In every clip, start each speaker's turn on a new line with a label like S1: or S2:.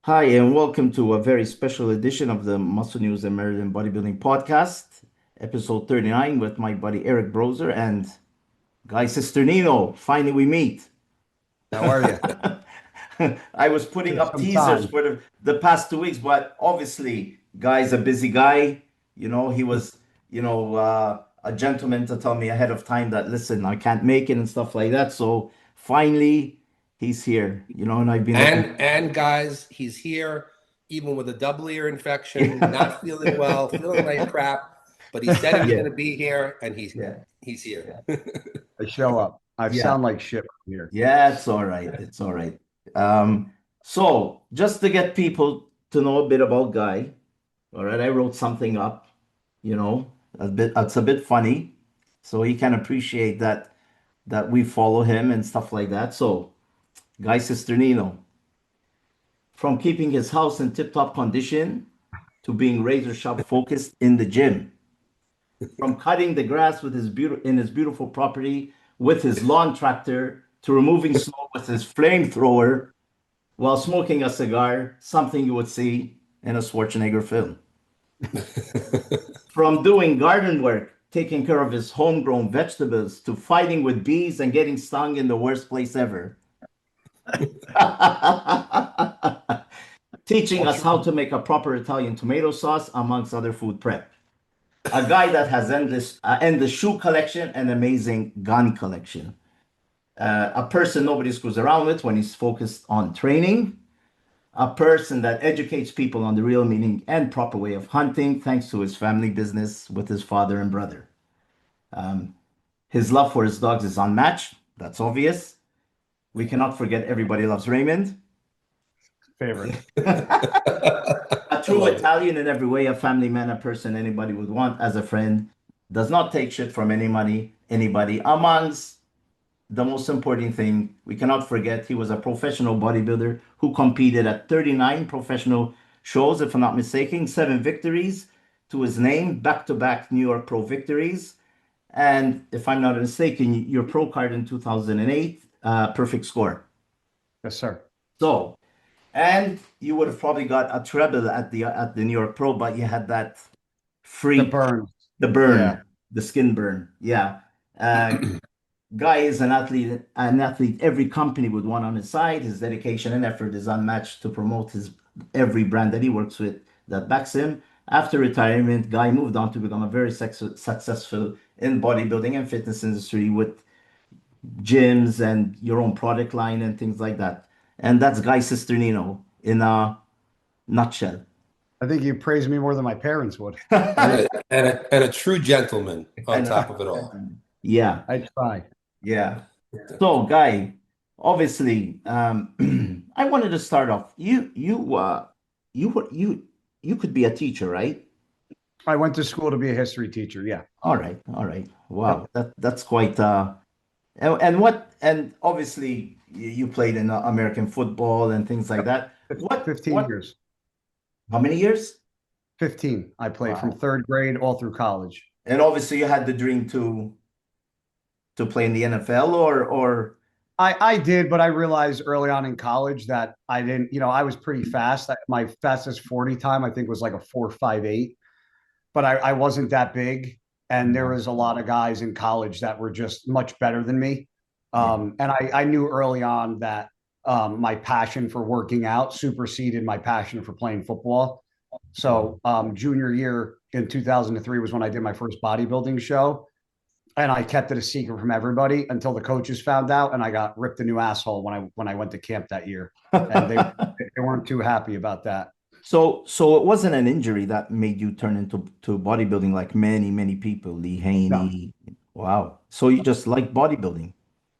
S1: Hi, and welcome to a very special edition of the Muscle News and Merlin Bodybuilding Podcast, episode 39, with my buddy Eric Broser and Guy Cisternino. Finally, we meet.
S2: How are you?
S1: I was putting
S2: Took
S1: up
S2: some
S1: teasers
S2: time.
S1: for the past 2 weeks, but obviously, Guy's a busy guy. He was, a gentleman to tell me ahead of time that, listen, I can't make it and stuff like that. So finally, he's here, and I've been looking.
S3: And guys, he's here even with a double ear infection, not feeling well, feeling like crap. But he said he was
S1: Yeah,
S3: going to be here, and
S1: yeah,
S3: he's here.
S1: yeah,
S2: I show up. I
S1: yeah.
S2: sound like shit here.
S1: Yeah, it's all right. It's all right. So just to get people to know a bit about Guy, all right, I wrote something up, it's a bit funny, so he can appreciate that we follow him and stuff like that. So, Guy Cisternino, from keeping his house in tip-top condition to being razor sharp focused in the gym, from cutting the grass with his beautiful property with his lawn tractor to removing snow with his flamethrower while smoking a cigar, something you would see in a Schwarzenegger film. From doing garden work, taking care of his homegrown vegetables, to fighting with bees and getting stung in the worst place ever. Teaching us how to make a proper Italian tomato sauce, amongst other food prep. A guy that has endless shoe collection and amazing gun collection. A person nobody screws around with when he's focused on training. A person that educates people on the real meaning and proper way of hunting, thanks to his family business with his father and brother. His love for his dogs is unmatched. That's obvious. We cannot forget Everybody Loves Raymond.
S2: Favorite.
S1: A true Italian in every way, a family man, a person anybody would want as a friend. Does not take shit from anybody. Amongst the most important thing, we cannot forget he was a professional bodybuilder who competed at 39 professional shows, if I'm not mistaken, 7 victories to his name, back-to-back New York Pro victories. And if I'm not mistaken, your pro card in 2008, perfect score.
S2: Yes, sir.
S1: So, and you would have probably got a treble at the New York Pro, but you had that
S2: The
S1: freak,
S2: burn.
S1: the
S2: Yeah.
S1: burn, the skin burn. Yeah. Uh, Guy is an athlete every company would want on his side. His dedication and effort is unmatched to promote his every brand that he works with that backs him. After retirement, Guy moved on to become a very successful in bodybuilding and fitness industry with gyms and your own product line and things like that. And that's Guy Cisternino in a nutshell.
S2: I think you praised me more than my parents would.
S3: And a true gentleman on
S1: And
S3: top of it all.
S1: yeah,
S2: I try.
S1: yeah. So, Guy, obviously, I wanted to start off. You could be a teacher, right?
S2: I went to school to be a history teacher. Yeah.
S1: All right, all right.
S2: Yep.
S1: Wow, that's quite. And obviously you played in American football and things like
S2: Yep.
S1: that. What
S2: 15
S1: what?
S2: years.
S1: How many years?
S2: 15. I played from
S1: Wow.
S2: third grade all through college.
S1: And obviously you had the dream to play in the NFL or
S2: I did, but I realized early on in college that I didn't, I was pretty fast. My fastest 40 time, I think, was like a 4.58, but I wasn't that big. And there was a lot of guys in college that were just much better than me.
S1: yeah.
S2: And I knew early on that my passion for working out superseded my passion for playing football.
S1: Wow.
S2: So junior year in 2003 was when I did my first bodybuilding show. And I kept it a secret from everybody until the coaches found out, and I got ripped a new asshole when I went to camp that year, and they weren't too happy about that.
S1: So it wasn't an injury that made you turn into bodybuilding like many people, Lee
S2: No,
S1: Haney. Wow. So you just like bodybuilding. You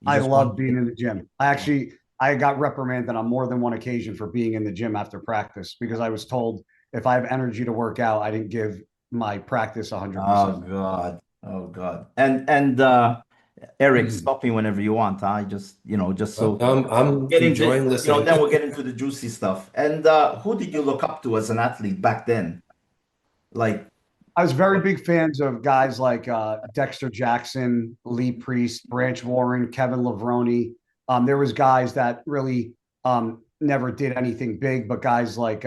S2: I
S1: just want
S2: love being in the gym. I got reprimanded on more than one occasion for being in the gym after practice because I was told if I have energy to work out, I didn't give my practice
S1: Oh
S2: 100%.
S1: God. Oh God. And Eric, stop me whenever you want. I just, just so
S3: I'm
S1: get into,
S3: enjoying listening.
S1: then we'll get into the juicy stuff. And who did you look up to as an athlete back then? Like,
S2: I was very big fans of guys like Dexter Jackson, Lee Priest, Branch Warren, Kevin Lavroni. There was guys that really never did anything big, but guys like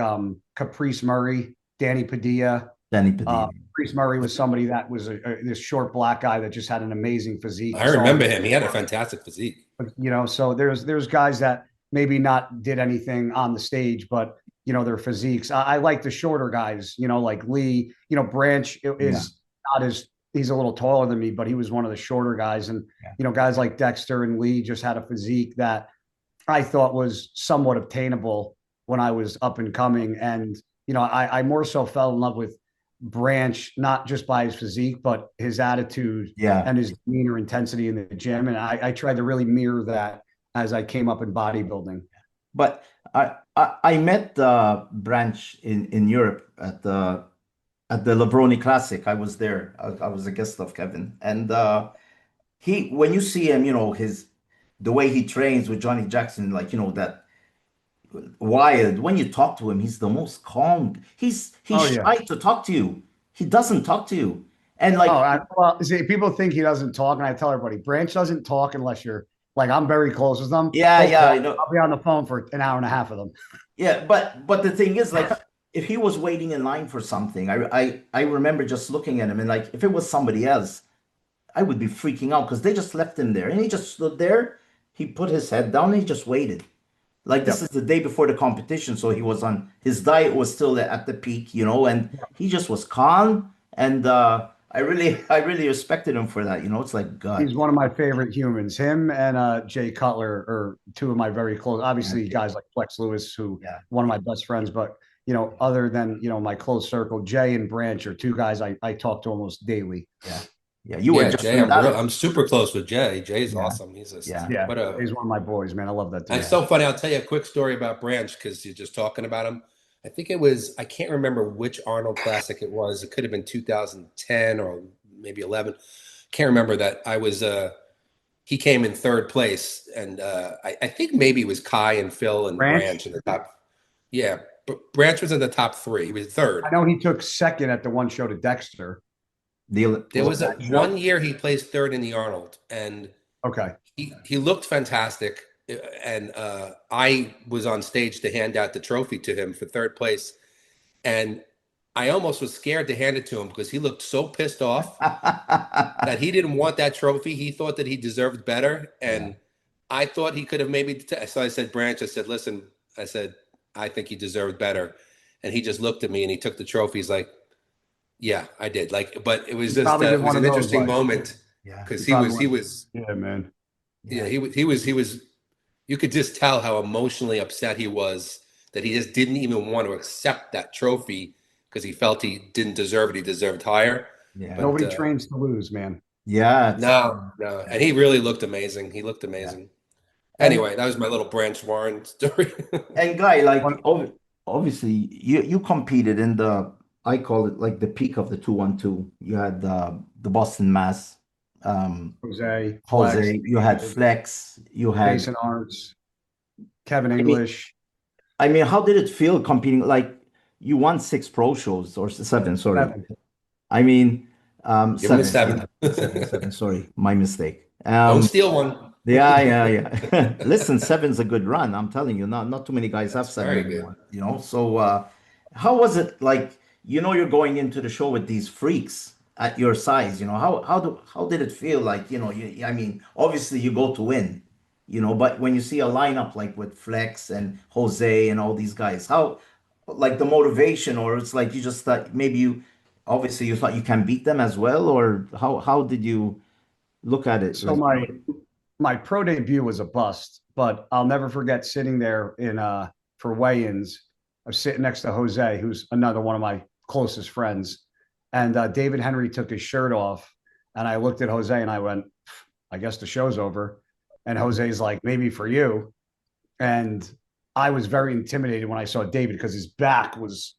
S2: Caprice Murray, Danny Padilla.
S1: Danny Padilla.
S2: Caprice Murray was somebody that was this short black guy that just had an amazing physique.
S3: I remember him. He had a fantastic physique.
S2: You know, so there's guys that maybe not did anything on the stage, but you know, their physiques. I like the shorter guys, you know, like Lee. You know, Branch is not as, he's a little taller than me, but he was one of the shorter guys. And you know, guys like Dexter and Lee just had a physique that I thought was somewhat obtainable when I was up and coming. And you know, I more so fell in love with Branch, not just by his physique, but his attitude and his demeanor, intensity in the gym. And I tried to really mirror that as I came up in bodybuilding.
S1: But I met Branch in Europe at the Lebroni Classic. I was there. I was a guest of Kevin, and he, when you see him, you know, the way he trains with Johnny Jackson, like, you know, that wild. When you talk to him, he's the most calm. He's shy to talk to you. He doesn't talk to you, and like,
S2: well, see, people think he doesn't talk, and I tell everybody, Branch doesn't talk unless you're like, I'm very close with them.
S1: I know.
S2: I'll be on the phone for an hour and a half with them.
S1: Yeah, but the thing is, like, if he was waiting in line for something, I remember just looking at him, and like, if it was somebody else, I would be freaking out because they just left him there, and he just stood there. He put his head down, and he just waited. Like, this is the day before the competition, so he was on, his diet was still at the peak, you know, and he just was calm, and I really respected him for that, you know. It's like, God,
S2: he's one of my favorite humans. Him and Jay Cutler are two of my very close. Obviously, guys like Flex Lewis, who one of my best friends, but you know, other than, you know, my close circle, Jay and Branch are two guys I talk to almost daily.
S1: Yeah, you were just
S3: Jay. I'm super close with Jay. Jay's awesome. He's
S2: he's one of my boys, man. I love that dude.
S3: And it's so funny. I'll tell you a quick story about Branch because you're just talking about him. I think it was, I can't remember which Arnold Classic it was. It could have been 2010 or maybe 11. Can't remember that. I was he came in third place, and I think maybe it was Kai and Phil and Branch in the top. Yeah, but Branch was in the top three. He was third.
S2: I know he took second at the one show to Dexter.
S3: There was one year he placed third in the Arnold, and he looked fantastic. And I was on stage to hand out the trophy to him for third place, and I almost was scared to hand it to him because he looked so pissed off that he didn't want that trophy. He thought that he deserved better, and I thought he could have maybe. So I said, Branch, I said, listen, I said, I think he deserved better, and he just looked at me and he took the trophy. He's like, yeah, I did. Like, but it was just it was an interesting moment because he was
S2: man.
S3: Yeah, he was. You could just tell how emotionally upset he was that he just didn't even want to accept that trophy because he felt he didn't deserve it. He deserved higher.
S2: Yeah. But nobody trains to lose, man.
S1: Yeah.
S3: No. And he really looked amazing. He looked amazing. Yeah. Anyway, that was my little Branch Warren story.
S1: And Guy, like, obviously, you competed in I call it like the peak of the 212. You had the Boston Mass.
S2: Jose,
S1: you had Flex, you had
S2: Jason Arts, Kevin English.
S1: I mean, how did it feel competing? Like, you won 6 pro shows or 7, sorry. 7. I mean, 7. 7, sorry, my mistake.
S3: Don't steal one.
S1: Yeah. Listen, 7's a good run. I'm telling you, not too many guys have 7 anymore. You know, so how was it like? You know, you're going into the show with these freaks at your size, you know, how did it feel like, you know, I mean, obviously you go to win, you know, but when you see a lineup like with Flex and Jose and all these guys, how, like, the motivation, or it's like you just thought maybe you thought you can beat them as well, or how did you look at it?
S2: So my pro debut was a bust, but I'll never forget sitting there for weigh-ins. I was sitting next to Jose, who's another one of my closest friends. And David Henry took his shirt off, and I looked at Jose and I went, I guess the show's over. And Jose's like, maybe for you. And I was very intimidated when I saw David because his back was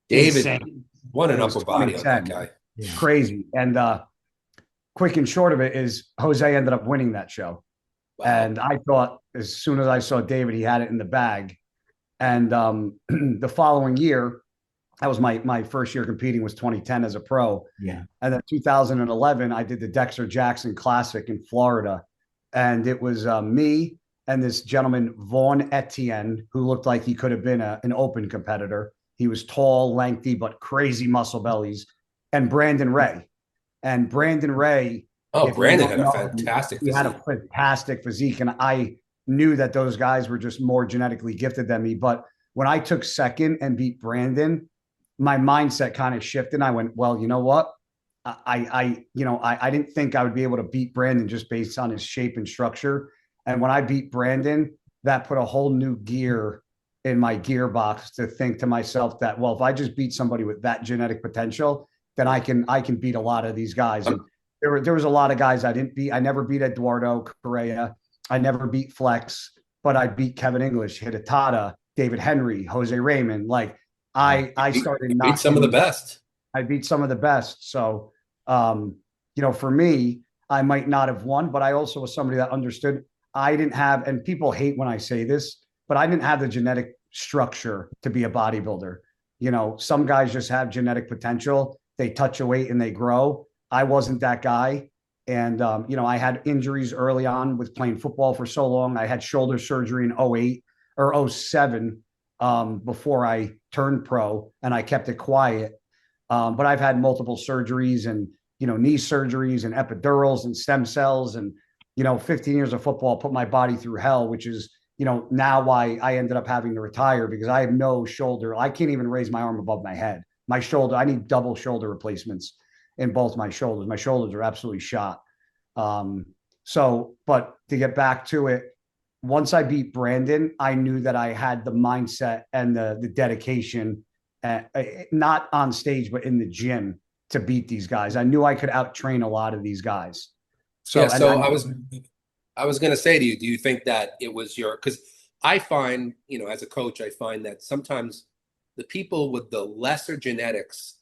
S2: insane.
S3: What an upper body on that guy.
S2: Yeah. Crazy. And quick and short of it is Jose ended up winning that show. Wow. And I thought as soon as I saw David, he had it in the bag. And the following year, that was my first year competing, was 2010 as a pro.
S1: Yeah.
S2: And then 2011, I did the Dexter Jackson Classic in Florida. And it was me, and this gentleman, Vaughn Etienne, who looked like he could have been an open competitor. He was tall, lengthy, but crazy muscle bellies, and Brandon Ray. And Brandon Ray,
S3: Oh,
S2: if you
S3: Brandon
S2: don't
S3: had a
S2: know,
S3: fantastic
S2: he had a
S3: physique.
S2: fantastic physique. And I knew that those guys were just more genetically gifted than me. But when I took second and beat Brandon, my mindset kind of shifted. I went, well, you know what? I didn't think I would be able to beat Brandon just based on his shape and structure. And when I beat Brandon, that put a whole new gear in my gearbox to think to myself that, well, if I just beat somebody with that genetic potential, then I can beat a lot of these guys. And there was a lot of guys I didn't beat. I never beat Eduardo Correa. I never beat Flex, but I beat Kevin English, Hidetada, David Henry, Jose Raymond. Like I started
S3: You beat some of the
S2: knocking.
S3: best.
S2: I beat some of the best. So, for me, I might not have won, but I also was somebody that understood I didn't have, and people hate when I say this, but I didn't have the genetic structure to be a bodybuilder. Some guys just have genetic potential. They touch a weight and they grow. I wasn't that guy. And, I had injuries early on with playing football for so long. I had shoulder surgery in '08 or '07 before I turned pro, and I kept it quiet. But I've had multiple surgeries and, knee surgeries and epidurals and stem cells and, 15 years of football put my body through hell, which is, now why I ended up having to retire because I have no shoulder. I can't even raise my arm above my head. My shoulder, I need double shoulder replacements in both my shoulders. My shoulders are absolutely shot. But to get back to it, once I beat Brandon, I knew that I had the mindset and the dedication, not on stage, but in the gym to beat these guys. I knew I could out train a lot of these guys.
S3: Yeah,
S2: So, and
S3: so I was going to say to you, do you think that it was because I find, as a coach, I find that sometimes the people with the lesser genetics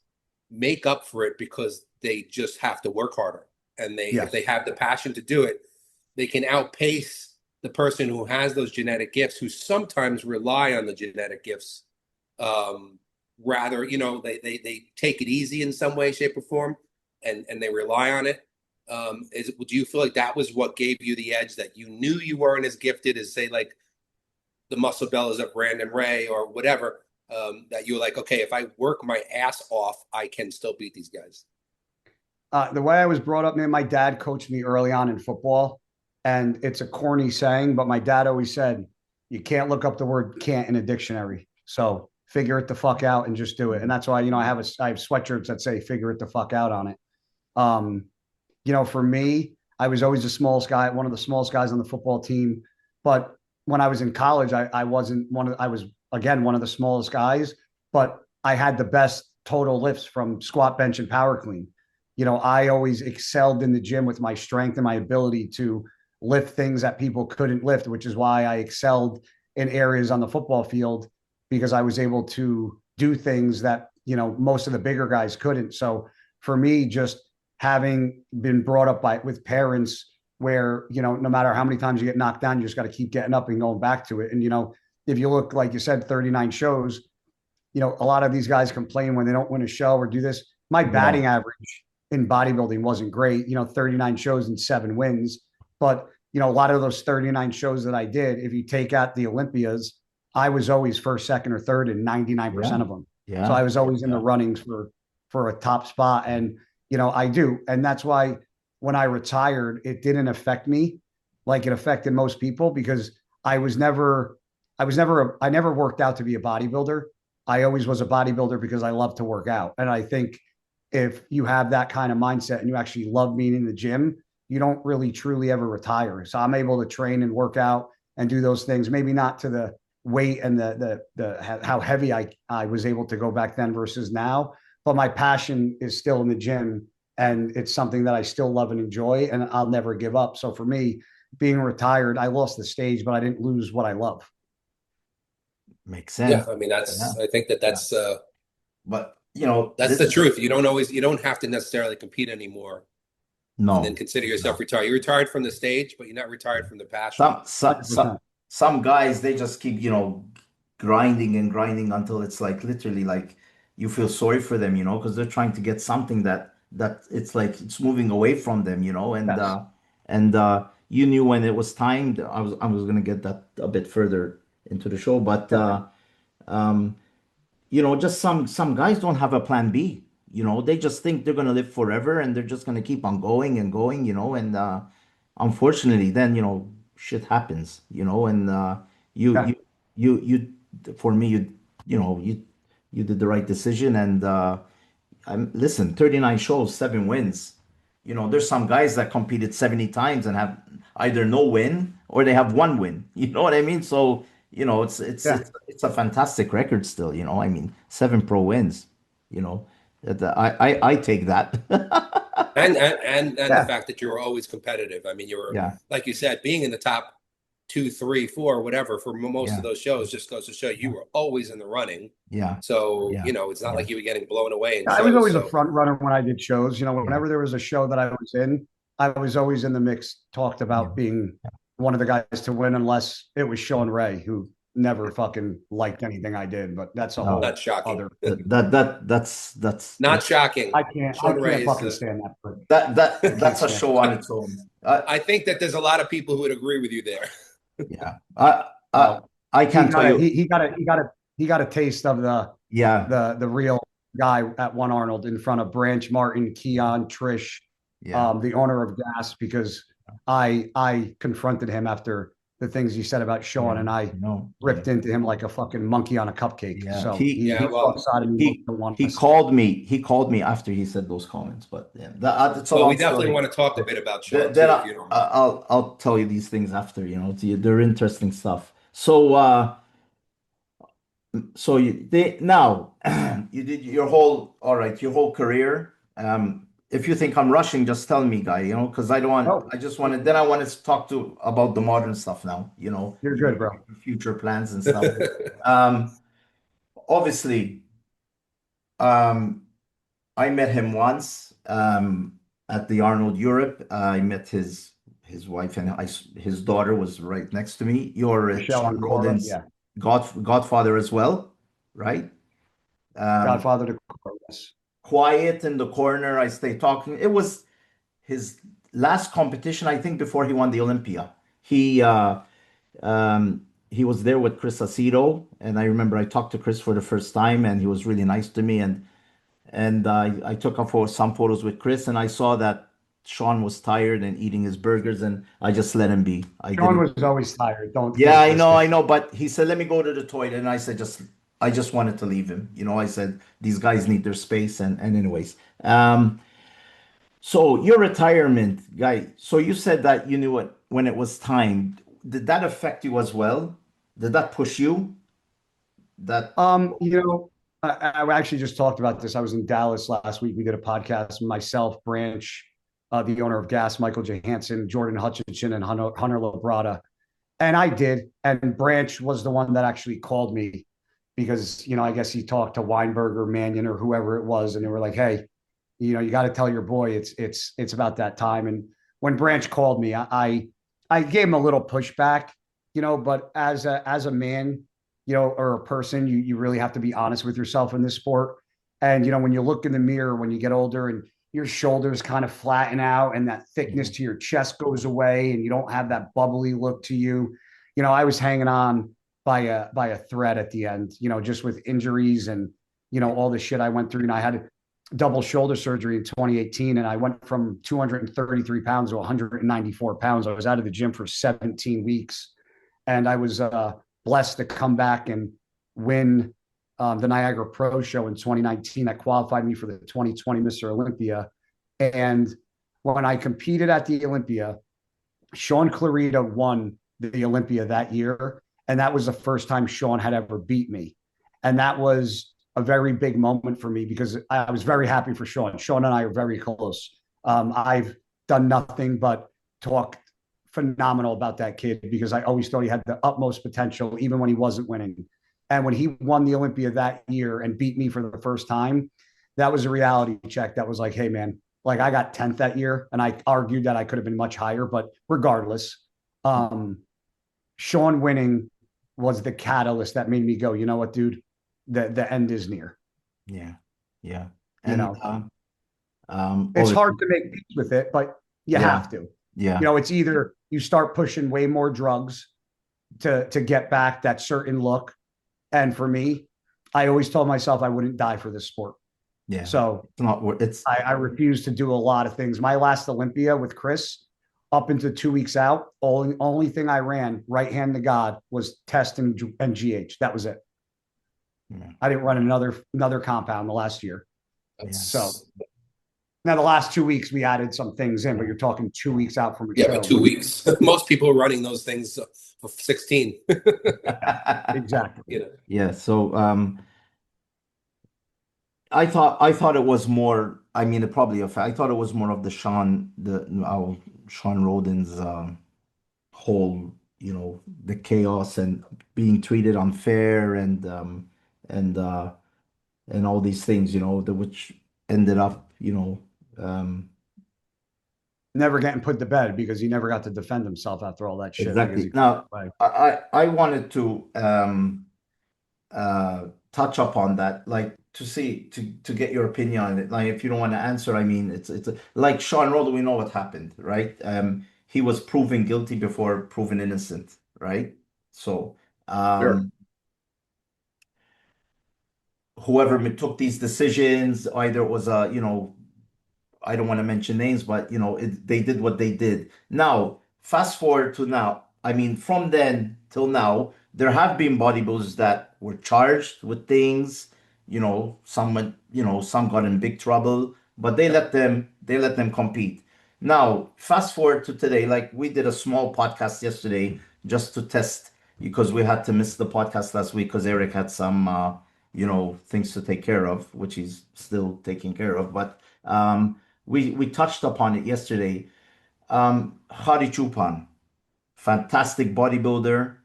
S3: make up for it because they just have to work harder. And if
S2: yes,
S3: they have the passion to do it, they can outpace the person who has those genetic gifts, who sometimes rely on the genetic gifts. Rather, they take it easy in some way, shape, or form, and they rely on it. Do you feel like that was what gave you the edge, that you knew you weren't as gifted as, say, like the muscle bellas of Brandon Ray or whatever, that you were like, okay, if I work my ass off, I can still beat these guys?
S2: The way I was brought up, man, my dad coached me early on in football, and it's a corny saying, but my dad always said, "You can't look up the word can't in a dictionary, so figure it the fuck out and just do it." And that's why I have sweatshirts that say "figure it the fuck out" on it. Um, for me, I was always the smallest guy, one of the smallest guys on the football team. But when I was in college, I wasn't I was, again, one of the smallest guys, but I had the best total lifts from squat, bench, and power clean. I always excelled in the gym with my strength and my ability to lift things that people couldn't lift, which is why I excelled in areas on the football field because I was able to do things that, most of the bigger guys couldn't. So for me, just having been brought up with parents where, no matter how many times you get knocked down, you just got to keep getting up and going back to it. And, if you look, like you said, 39 shows, a lot of these guys complain when they don't win a show or do this. My batting average in bodybuilding wasn't great, 39 shows and 7 wins. But, a lot of those 39 shows that I did, if you take out the Olympias, I was always first, second, or third in 99% of them.
S1: Yeah.
S2: So I was always in the runnings for a top spot. And, I do. And that's why when I retired, it didn't affect me like it affected most people because I never worked out to be a bodybuilder. I always was a bodybuilder because I love to work out. And I think if you have that kind of mindset and you actually love being in the gym, you don't really truly ever retire. So I'm able to train and work out and do those things, maybe not to the weight and the how heavy I was able to go back then versus now, but my passion is still in the gym and it's something that I still love and enjoy and I'll never give up. So for me, being retired, I lost the stage, but I didn't lose what I love.
S1: Makes
S3: Yeah,
S1: sense.
S3: I mean,
S1: Yeah.
S3: I think that's
S1: But
S3: that's the truth. You don't have to necessarily compete anymore and then
S1: no,
S3: consider yourself retired. You're retired from the stage, but you're not retired from the passion.
S1: some guys they just keep, grinding and grinding until it's like literally like you feel sorry for them, because they're trying to get something that it's like it's moving away from them, and
S2: Yes.
S1: you knew when it was timed. I was gonna get that a bit further into the show, but um, just some guys don't have a plan B. They just think they're gonna live forever and they're just gonna keep on going and going, and unfortunately, then shit happens, and you
S2: Yeah.
S1: you you for me, you did the right decision, and listen, 39 shows, 7 wins. There's some guys that competed 70 times and have either no win or they have 1 win. You know what I mean? So, it's it's
S2: Yeah.
S1: it's it's a fantastic record still, I mean, 7 pro wins, you know. I take that.
S3: And the
S2: Yeah.
S3: fact that you were always competitive. I mean, you were,
S1: Yeah,
S3: like you said, being in the top 2, 3, 4, whatever for most of
S1: yeah,
S3: those shows just goes to show you
S1: yeah,
S3: were always in the running.
S1: yeah,
S3: So,
S1: yeah,
S3: it's not
S1: yeah,
S3: like you were getting blown away in
S2: I was
S3: shows.
S2: always a
S3: So
S2: front runner when I did shows.
S1: yeah,
S2: Whenever there was a show that I was in, I was always in the mix, talked
S1: yeah.
S2: about being one of the guys to win, unless it was Shawn Ray, who never fucking liked anything I did. But that's a
S1: No,
S3: not
S2: whole
S3: shocking.
S2: other.
S1: that's
S3: Sean
S2: I can't
S3: Ray is,
S2: fucking stand that prick. I can't
S1: that's a
S2: stand
S1: show
S2: it.
S1: on its own.
S3: I think that there's a lot of people who would agree with you there.
S1: Yeah, I
S2: Well,
S1: I
S2: he
S1: can't tell
S2: got a
S1: you.
S2: he got a taste of
S1: Yeah,
S2: the real guy at One Arnold in front of Branch, Martin, Keon, Trish,
S1: yeah,
S2: the owner of Gas, because I confronted him after the things he said about Sean,
S1: yeah.
S2: and I
S1: Yeah.
S2: ripped into him like a fucking monkey on a cupcake.
S1: Yeah,
S2: So
S3: Yeah,
S2: he saw a
S3: well,
S2: side of me most
S1: he
S2: don't want to
S1: he
S2: see.
S1: called me. He called me after he said those comments. But yeah, that's a
S3: we
S1: long
S3: definitely
S1: story.
S3: want to talk a bit about Sean
S1: Then
S3: too, if you don't mind.
S1: I'll tell you these things after. They're interesting stuff. So now you did your whole career. If you think I'm rushing, just tell me, Guy. Because I don't want.
S2: Oh,
S1: I just wanted. Then I wanted to talk about the modern stuff now.
S2: you're good, bro.
S1: Your future plans and stuff. Um, Obviously. Um, I met him once at the Arnold Europe. I met his wife and his daughter was right next to me. You're
S2: Michelle
S1: Shawn
S2: Ancora,
S1: Rhoden's
S2: yeah,
S1: godfather as well, right? Um,
S2: Godfather to yes.
S1: Quiet in the corner. I stay talking. It was his last competition, I think, before he won the Olympia. He was there with Chris Aceto, and I remember I talked to Chris for the first time, and he was really nice to me. And I took some photos with Chris, and I saw that Shawn was tired and eating his burgers, and I just let him be. I
S2: Sean
S1: didn't.
S2: was always tired. Don't
S1: Yeah,
S2: get it
S1: I
S2: twisted.
S1: know. But he said, "Let me go to the toilet," and I said, I just wanted to leave him. I said these guys need their space, and anyways. So your retirement, Guy. So you said that you knew it when it was time. Did that affect you as well? Did that push you? That
S2: I actually just talked about this. I was in Dallas last week. We did a podcast. Myself, Branch, the owner of Gas, Michael Johansson, Jordan Hutchinson, and Hunter Labrada. And I did. And Branch was the one that actually called me because, I guess he talked to Weinberg or Mannion or whoever it was. And they were like, hey, you got to tell your boy it's about that time. And when Branch called me, I gave him a little pushback, but as a man, or a person, you really have to be honest with yourself in this sport. And when you look in the mirror when you get older and your shoulders kind of flatten out and that thickness to your chest goes away and you don't have that bubbly look to you, I was hanging on by a thread at the end, just with injuries and all the shit I went through. And I had double shoulder surgery in 2018, and I went from 233 pounds to 194 pounds. I was out of the gym for 17 weeks, and I was blessed to come back and win the Niagara Pro Show in 2019. That qualified me for the 2020 Mr. Olympia. And when I competed at the Olympia, Sean Clarita won the Olympia that year. And that was the first time Sean had ever beat me. And that was a very big moment for me because I was very happy for Sean. Sean and I are very close. I've done nothing but talk phenomenal about that kid because I always thought he had the utmost potential, even when he wasn't winning. And when he won the Olympia that year and beat me for the first time, that was a reality check. That was like, hey, man, like I got 10th that year, and I argued that I could have been much higher. But regardless, Sean winning was the catalyst that made me go, you know what, dude, the end is near.
S1: Yeah, yeah,
S2: and
S1: and
S2: it's hard to make peace with it, but you have to.
S1: Yeah,
S2: It's either you start pushing way more drugs to get back that certain look. And for me, I always told myself I wouldn't die for this sport.
S1: Yeah.
S2: So I refuse to do a lot of things. My last Olympia with Chris, up into 2 weeks out, only thing I ran right hand to God was test and GH. That was it. Yeah. I didn't run another compound the last year. So now the last 2 weeks we added some things in, but you're talking 2 weeks out from a show.
S3: But 2 weeks. Most people are running those things for 16.
S2: Exactly.
S3: You know?
S1: Yeah. So I thought it was more. I mean, I thought it was more of the Shawn Rhoden's whole, the chaos and being treated unfair and all these things, which ended up,
S2: never getting put to bed because he never got to defend himself after all that shit.
S1: Exactly. Now, I wanted to touch upon that, like to get your opinion on it. Like, if you don't want to answer, I mean, it's like Shawn Rhoden, we know what happened, right? He was proven guilty before proven innocent, right? So,
S3: Sure.
S1: Whoever took these decisions, either it was I don't want to mention names, but they did what they did. Now, fast forward to now. I mean, from then till now, there have been bodybuilders that were charged with things. Some went, some got in big trouble, but they let them compete. Now, fast forward to today, like we did a small podcast yesterday just to test, because we had to miss the podcast last week because Eric had some things to take care of, which he's still taking care of. But we touched upon it yesterday. Hadi Chupan, fantastic bodybuilder.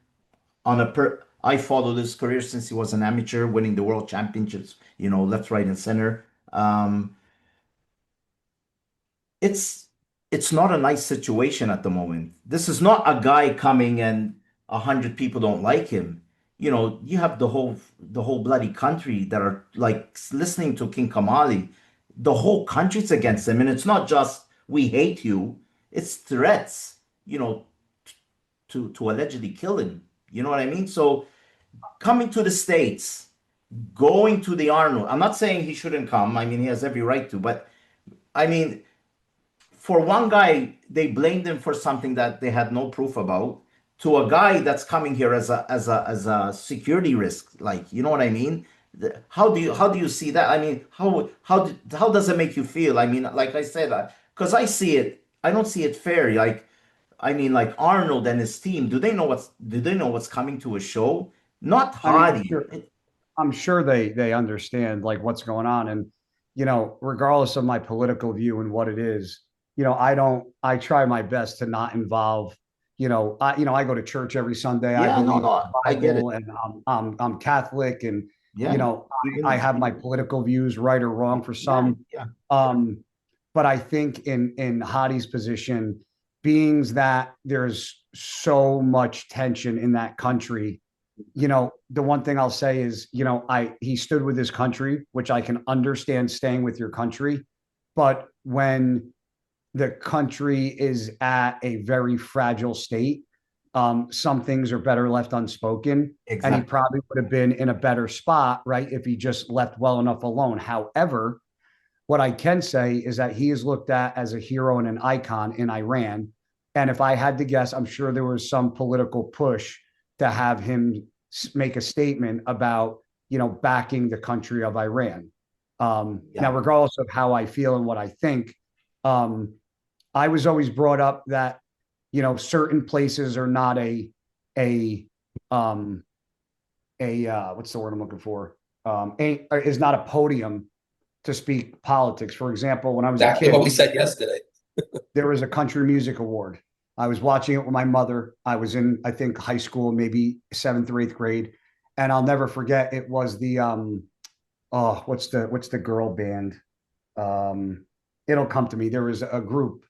S1: I followed his career since he was an amateur, winning the world championships, left, right, and center. It's not a nice situation at the moment. This is not a guy coming and 100 people don't like him. You have the whole bloody country that are like listening to King Kamali. The whole country's against him, and it's not just we hate you. It's threats, to allegedly kill him. You know what I mean? So coming to the States, going to the Arnold. I'm not saying he shouldn't come. I mean, he has every right to, but I mean, for one guy, they blamed him for something that they had no proof about, to a guy that's coming here as a security risk. Like, you know what I mean? How do you see that? I mean, how does it make you feel? I mean, like I said, because I see it, I don't see it fair. Like, I mean, like Arnold and his team, do they know what's coming to a show? Not Hadi.
S2: I'm sure they understand like what's going on, and regardless of my political view and what it is, I try my best to not involve. I go to church every Sunday.
S1: Yeah,
S2: I believe
S1: in the
S2: Bible,
S1: I get it.
S2: and I'm Catholic, and
S1: Yeah,
S2: I have my political views, right or wrong, for some.
S1: Yeah.
S2: But I think in Hadi's position, being that there's so much tension in that country, the one thing I'll say is, he stood with his country, which I can understand, staying with your country. But when the country is at a very fragile state, some things are better left unspoken. Exactly. And he probably would have been in a better spot, right, if he just left well enough alone. However, what I can say is that he is looked at as a hero and an icon in Iran. And if I had to guess, I'm sure there was some political push to have him make a statement about, backing the country of Iran. Now, regardless of how I feel and what I think, I was always brought up that, certain places are not what's the word I'm looking for? Is not a podium to speak politics. For example, when I was
S3: a kid, what we said yesterday,
S2: there was a country music award. I was watching it with my mother. I was in, I think, high school, maybe 7th or 8th grade. And I'll never forget, it was the, what's the girl band? It'll come to me. There was a group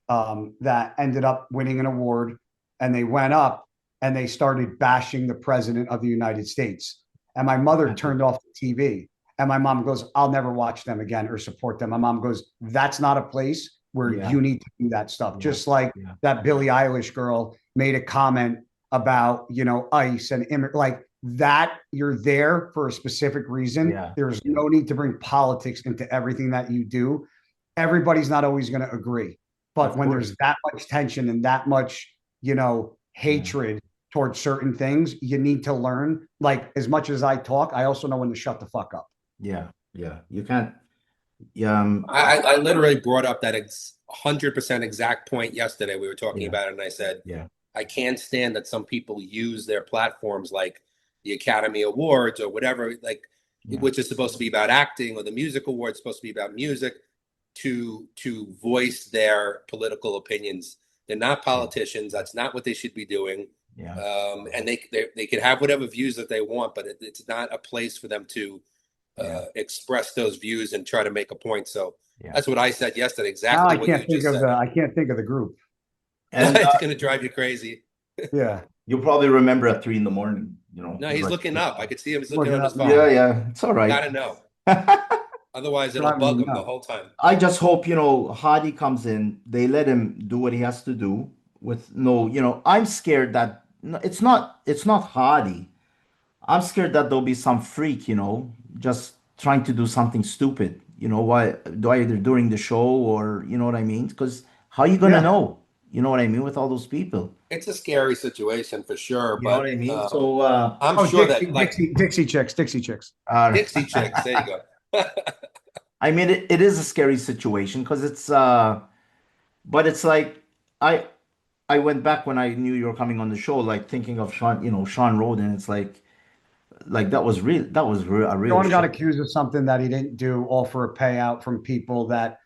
S2: that ended up winning an award, and they went up and they started bashing the president of the United States. And my mother turned off the TV. And my mom goes, I'll never watch them again or support them. My mom goes, that's not a place where
S1: Yeah.
S2: you need to do that stuff.
S1: Yeah.
S2: Just like
S1: Yeah.
S2: that Billie Eilish girl made a comment about, you know, ICE and like that. You're there for a specific reason.
S1: Yeah.
S2: There's
S1: Yeah.
S2: no need to bring politics into everything that you do. Everybody's not always going to agree. But
S1: Of
S2: when
S1: course.
S2: there's that much tension and that much, you know,
S1: Yeah.
S2: hatred towards certain things, you need to learn. Like, as much as I talk, I also know when to shut the fuck up.
S1: Yeah. Yeah. You can't. Yeah.
S3: I literally brought up that 100% exact point yesterday. We were talking
S1: Yeah.
S3: about it, and I said,
S1: Yeah.
S3: I can't stand that some people use their platforms like the Academy Awards or whatever, like
S1: Yeah.
S3: which is supposed to be about acting, or the Music Awards supposed to be about music, to voice their political opinions. They're not politicians. That's not what they should be doing.
S1: Yeah.
S3: And they can have whatever views that they want, but it's not a place for them to express those views and try to make a point. So
S1: Yeah.
S3: that's what I said yesterday.
S2: Now
S3: Exactly
S2: I
S3: what you
S2: can't think
S3: just
S2: of
S3: said.
S2: I can't think of the group.
S1: And
S3: It's going to drive you crazy.
S2: Yeah.
S1: you'll probably remember at 3 a.m, you know.
S3: No, he's
S1: like-
S3: looking up. I could see him. He's
S2: Looking
S3: looking on his
S2: up
S3: phone.
S2: now.
S1: Yeah. It's all right.
S3: Gotta know. Otherwise, it'll
S2: Driving
S3: bug
S2: me
S3: him the
S2: nuts.
S3: whole time.
S1: I just hope, you know, Hadi comes in, they let him do what he has to do with no, you know, I'm scared that it's not Hadi. I'm scared that there'll be some freak, you know, just trying to do something stupid, you know, either during the show or, you know what I mean? Because how you gonna
S2: Yeah.
S1: know? You know what I mean with all those people.
S3: It's a scary situation for sure,
S1: You know
S3: but
S1: what I mean? So
S3: I'm sure that
S2: Dixie Chicks.
S3: Dixie Chicks. There you go.
S1: I mean it is a scary situation because it's but it's like I I went back when I knew you were coming on the show, like thinking of Shawn, you know, Shawn Rhoden. It's like that was a real
S2: Sean got
S1: shit.
S2: accused of something that he didn't do, all for a payout from people that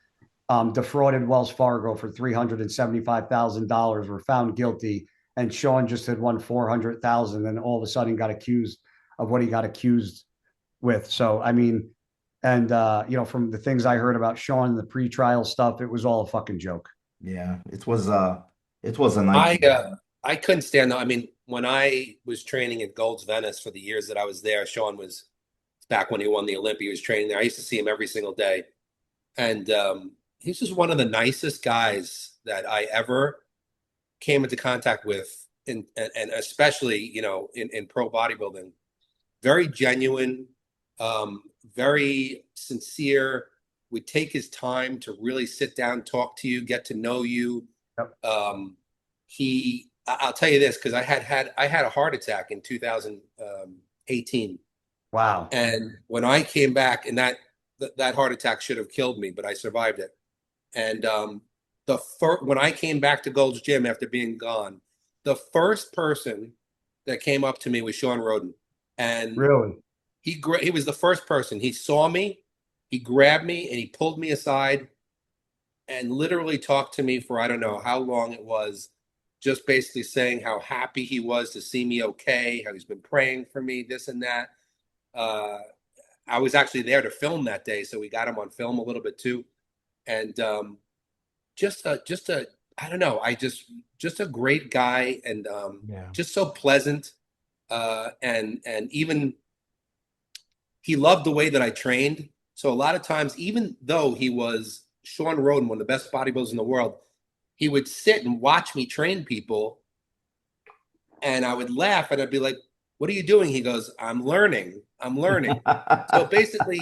S2: defrauded Wells Fargo for $375,000, were found guilty, and Sean just had won 400,000, and all of a sudden got accused of what he got accused with. So I mean, and you know, from the things I heard about Sean, the pre-trial stuff, it was all a fucking joke.
S1: Yeah, it was a nightmare.
S3: I couldn't stand that. I mean, when I was training at Gold's Venice for the years that I was there, Sean was back when he won the Olympia. He was training there. I used to see him every single day, and he's just one of the nicest guys that I ever came into contact with, and especially, you know, in pro bodybuilding. Very genuine, very sincere. Would take his time to really sit down, talk to you, get to know you.
S2: Yep.
S3: I'll tell you this, because I had a heart attack in 2018.
S2: Wow.
S3: And when I came back, and that heart attack should have killed me, but I survived it. And when I came back to Gold's Gym after being gone, the first person that came up to me was Shawn Rhoden. And
S2: really,
S3: he was the first person. He saw me, he grabbed me, and he pulled me aside and literally talked to me for I don't know how long it was, just basically saying how happy he was to see me okay, how he's been praying for me, this and that. I was actually there to film that day, so we got him on film a little bit too. And just a I don't know, just a great guy, and just so pleasant. And even he loved the way that I trained. So a lot of times, even though he was Shawn Rhoden, one of the best bodybuilders in the world, he would sit and watch me train people, and I would laugh, and I'd be like, "What are you doing?" He goes, I'm learning. So basically,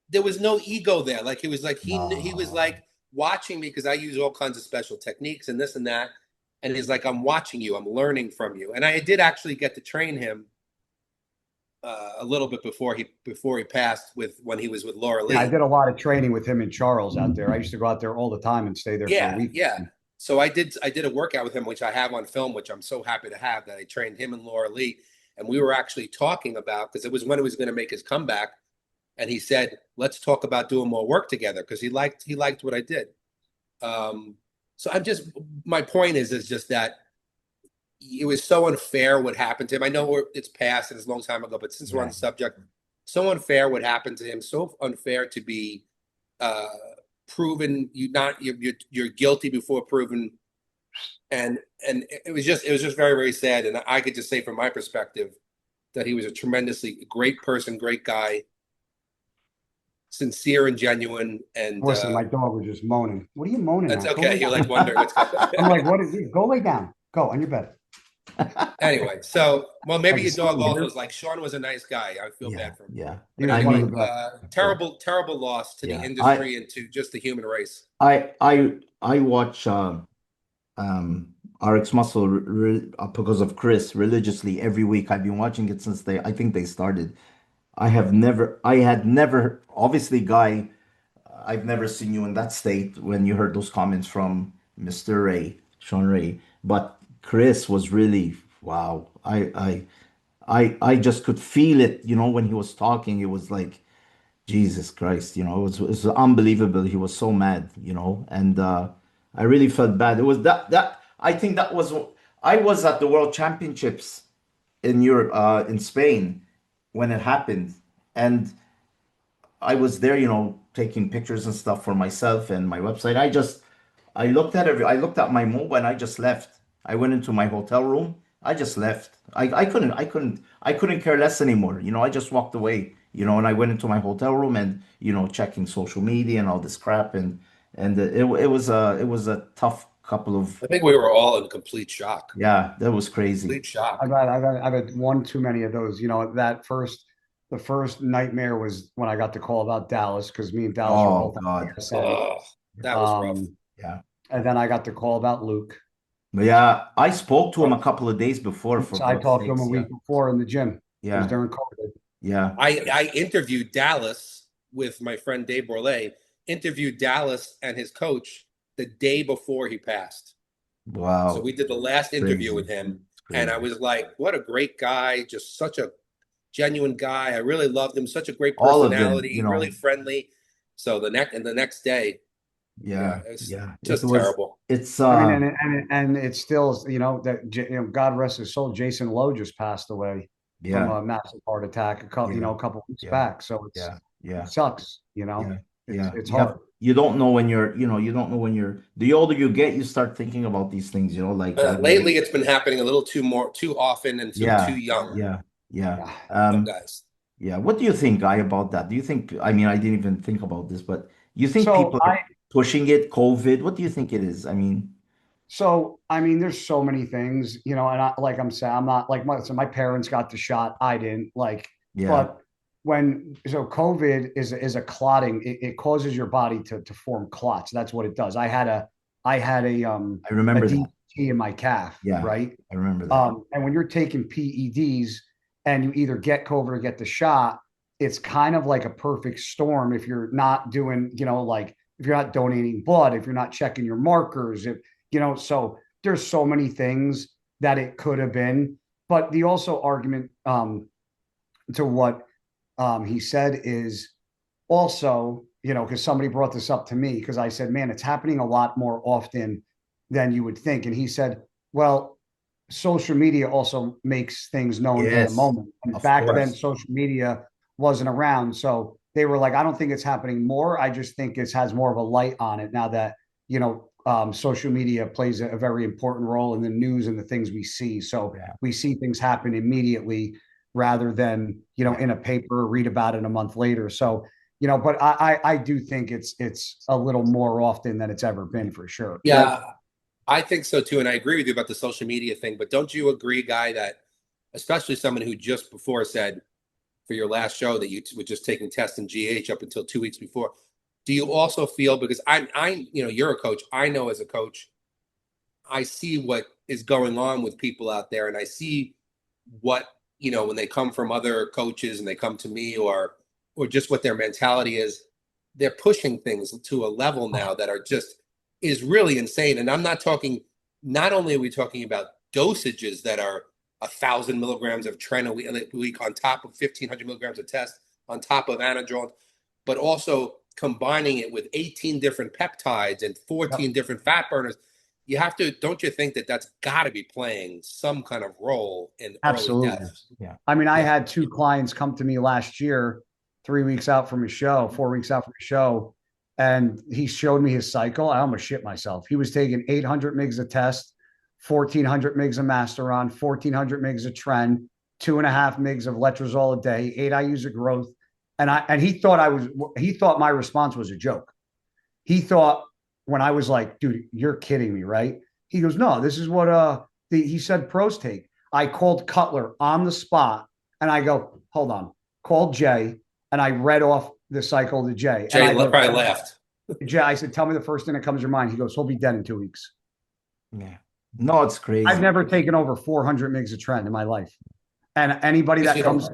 S3: there was no ego there. Like, it was like he was like watching me, because I use all kinds of special techniques and this and that. And he's like, I'm watching you. I'm learning from you. And I did actually get to train him a little bit before he passed, when he was with Laura Lee.
S2: I did a lot of training with him and Charles out there. I used to go out there all the time and stay there for a week.
S3: Yeah. So I did a workout with him, which I have on film, which I'm so happy to have, that I trained him and Laura Lee. And we were actually talking about, because it was when he was going to make his comeback. And he said, let's talk about doing more work together, because he liked what I did. So my point is just that it was so unfair what happened to him. I know it's past and it's a long time ago, but since we're on the subject, so unfair what happened to him. So unfair to be proven you're guilty before proven, and it was just very, very sad. And I could just say from my perspective that he was a tremendously great person, great guy. sincere and genuine. And
S2: listen, my dog was just moaning. What are you moaning
S3: that's
S2: at?
S3: okay. You're like wondering what's going on.
S2: I'm like, what is it? Go lay down. Go on your bed.
S3: Anyway, so well, maybe
S2: Like,
S3: your dog also was like, Shawn was a nice guy. I feel
S1: Yeah,
S3: bad for him.
S1: yeah.
S2: He
S3: But
S2: was
S1: I
S2: one of the
S1: mean,
S2: best.
S3: terrible loss to the
S1: yeah.
S3: industry and to just the human race.
S1: I watch RX Muscle because of Chris religiously every week. I've been watching it since I think they started. I had never, obviously, Guy, I've never seen you in that state when you heard those comments from Mr. Ray, Shawn Ray. But Chris was really, wow. I just could feel it, when he was talking. It was like, Jesus Christ, it was unbelievable. He was so mad, and I really felt bad. It was that I think that was I was at the World Championships in Europe, in Spain, when it happened, and I was there, taking pictures and stuff for myself and my website. I looked at my mobile and I just left. I went into my hotel room. I just left. I couldn't care less anymore. I just walked away, and I went into my hotel room and, checking social media and all this crap. And it was a tough couple of,
S3: I think we were all in complete shock.
S1: yeah, that was crazy.
S3: Complete shock.
S2: I've had one too many of those. The first nightmare was when I got the call about Dallas, because me and Dallas were
S1: Oh
S2: both on
S1: God.
S2: PSA.
S3: Oh, that was rough.
S1: Yeah.
S2: And then I got the call about Luke.
S1: But yeah, I spoke to him a couple of days before, for
S2: So I
S1: God's
S2: talked to him a
S1: sakes. Yeah.
S2: week before in the gym. It was
S1: Yeah.
S2: during COVID.
S1: Yeah.
S3: I interviewed Dallas with my friend Dave Borlée, interviewed Dallas and his coach the day before he passed.
S1: Wow.
S3: So we did the last interview
S1: Crazy.
S3: with him,
S1: Crazy.
S3: and I was like, what a great guy, just such a genuine guy. I really loved him, such a great
S1: All of them,
S3: personality, really friendly. So the next day,
S1: yeah,
S3: it's
S1: yeah.
S3: just terrible.
S1: It's
S2: I mean, and it's still, God rest his soul, Jason Lowe just passed away from
S1: yeah,
S2: a massive heart attack a couple weeks
S1: yeah,
S2: back. So
S1: yeah,
S2: it sucks,
S1: yeah, yeah.
S2: It's hard.
S1: You don't know when you're the older you get, you start thinking about these things, like
S3: Lately, it's been happening a little too often and too
S1: yeah,
S3: young.
S1: yeah.
S3: Some guys.
S1: Yeah. What do you think, Guy, about that? Do you think, I mean, I didn't even think about this, but you think
S2: So
S1: people are pushing it, COVID? What do you think it is? I mean,
S2: there's so many things, and I'm saying, I'm not like my parents got the shot. I didn't
S1: yeah,
S2: but COVID is a clotting. It causes your body to form clots. That's what it does. I had a
S1: I remember that.
S2: DT in my calf.
S1: Yeah,
S2: Right.
S1: I remember that.
S2: And when you're taking PEDs and you either get COVID or get the shot, it's kind of like a perfect storm if you're not doing, if you're not donating blood, if you're not checking your markers, so there's so many things that it could have been. But the also argument to what he said is also, because somebody brought this up to me, because I said, man, it's happening a lot more often than you would think. And he said, well, social media also makes things known in the moment. And back then, social media wasn't around. So they were like, I don't think it's happening more. I just think it has more of a light on it now that, social media plays a very important role in the news and the things we see. So we see things happen immediately rather than, in a paper, read about it a month later. So, but I do think it's a little more often than it's ever been, for sure.
S3: Yeah, I think so too. And I agree with you about the social media thing, but don't you agree, Guy, that especially someone who just before said for your last show that you were just taking tests in GH up until 2 weeks before, do you also feel, because you're a coach, I know as a coach, I see what is going on with people out there, and I see what, when they come from other coaches and they come to me or just what their mentality is, they're pushing things to a level now that is really insane. And I'm not only are we talking about dosages that are 1,000 milligrams of tren a week on top of 1,500 milligrams of test, on top of anadrol, but also combining it with 18 different peptides and 14 different fat burners. You have to, don't you think that that's got to be playing some kind of role in early death?
S2: Yeah. I mean, I had 2 clients come to me last year, 3 weeks out from a show, 4 weeks out from a show, and he showed me his cycle. I almost shit myself. He was taking 800 mgs of test, 1,400 mgs of Masteron, 1,400 mgs of Tren, 2.5 mgs of Letrozole a day, 8 IUs of growth, And he thought my response was a joke. He thought when I was like, dude, you're kidding me, right? He goes, no, this is what he said pros take. I called Cutler on the spot and I go, hold on, called Jay, and I read off the cycle to Jay.
S3: Jay
S2: and I
S3: probably laughed.
S2: Jay, I said, tell me the first thing that comes to your mind. He goes, he'll be dead in 2 weeks.
S1: Yeah. No, it's crazy.
S2: I've never taken over 400 mgs of trend in my life. And anybody that comes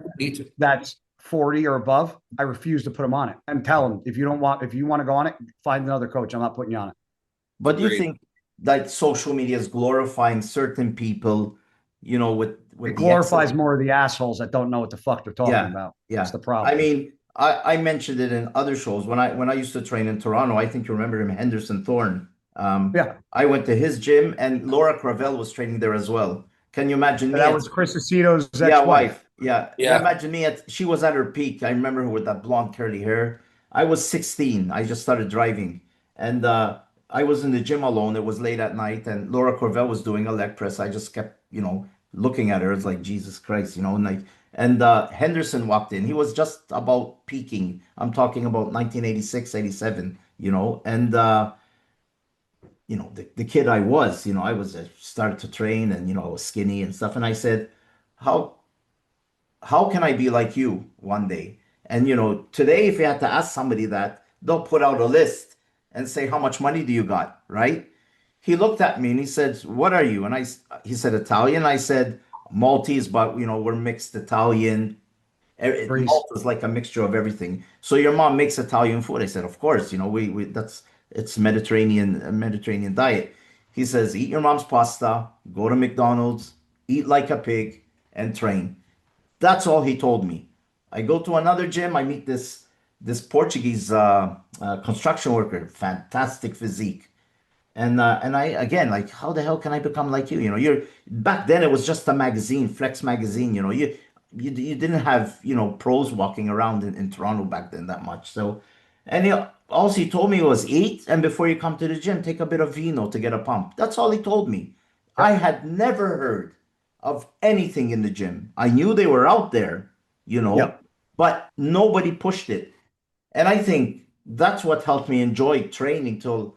S2: that's 40 or above, I refuse to put them on it and tell them, if you want to go on it, find another coach. I'm not putting you on it.
S1: But do you think that social media is glorifying certain people, with
S2: it glorifies more of the assholes that don't know what the fuck they're talking about.
S1: Yeah.
S2: That's the problem.
S1: I mean, I mentioned it in other shows when I used to train in Toronto. I think you remember him, Henderson Thorne. I went to his gym, and Laura Cravell was training there as well. Can you imagine me?
S2: That was Chris Aceto's ex-wife.
S1: Yeah. Imagine me she was at her peak. I remember her with that blonde curly hair. I was 16. I just started driving, and I was in the gym alone. It was late at night, and Laura Cravell was doing a leg press. I just kept, looking at her. It's like, Jesus Christ, and Henderson walked in. He was just about peaking. I'm talking about 1986, 87, and the kid I was, I started to train, and I was skinny and stuff. And I said, how can I be like you one day? And today, if you had to ask somebody that, they'll put out a list and say, how much money do you got, right? He looked at me and he said, what are you? And he said, Italian. I said, Maltese, but we're mixed Italian. Malta is like a mixture of everything. So your mom makes Italian food. I said, of course, it's Mediterranean diet. He says, eat your mom's pasta, go to McDonald's, eat like a pig, and train. That's all he told me. I go to another gym. I meet this Portuguese construction worker, fantastic physique. And I, again, like, how the hell can I become like you? You're back then it was just a magazine, Flex magazine. You didn't have pros walking around in Toronto back then that much. So, and all he told me was eat, and before you come to the gym, take a bit of vino to get a pump. That's all he told me. I had never heard of anything in the gym. I knew they were out there, but nobody pushed it. And I think that's what helped me enjoy training till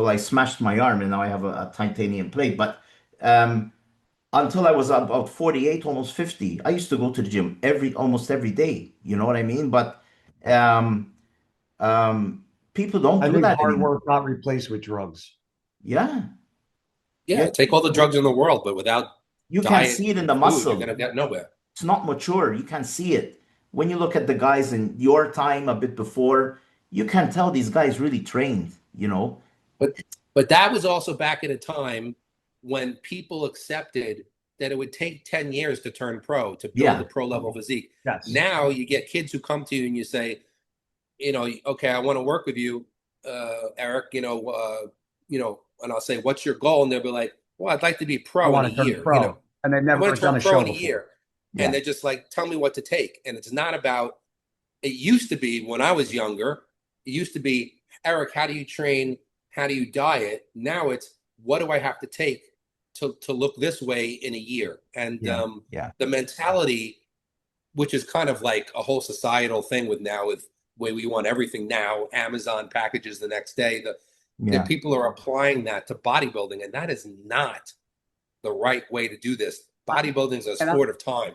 S1: I smashed my arm, and now I have a titanium plate. But until I was about 48, almost 50, I used to go to the gym almost every day. You know what I mean? But people don't do that
S2: hard
S1: anymore.
S2: work not replaced with drugs.
S1: Yeah.
S3: Take all the drugs in the world, but without
S1: you can't see it in the muscle.
S3: You're gonna get nowhere.
S1: It's not mature. You can't see it. When you look at the guys in your time, a bit before, you can tell these guys really trained,
S3: But that was also back at a time when people accepted that it would take 10 years to turn pro, to build a pro level physique.
S2: Yes.
S3: Now you get kids who come to you and you say, okay, I want to work with you, Eric, and I'll say, what's your goal? And they'll be like, well, I'd like to be pro in a year.
S2: Pro. And they've never done a show in a year.
S3: Yeah. And they're just like, tell me what to take. And it's not about, it used to be when I was younger, it used to be, Eric, how do you train? How do you diet? Now it's, what do I have to take to look this way in a year? And the mentality, which is kind of like a whole societal thing with way we want everything now, Amazon packages the next day, the people are applying that to bodybuilding, and that is not the right way to do this. Bodybuilding is a sport of time.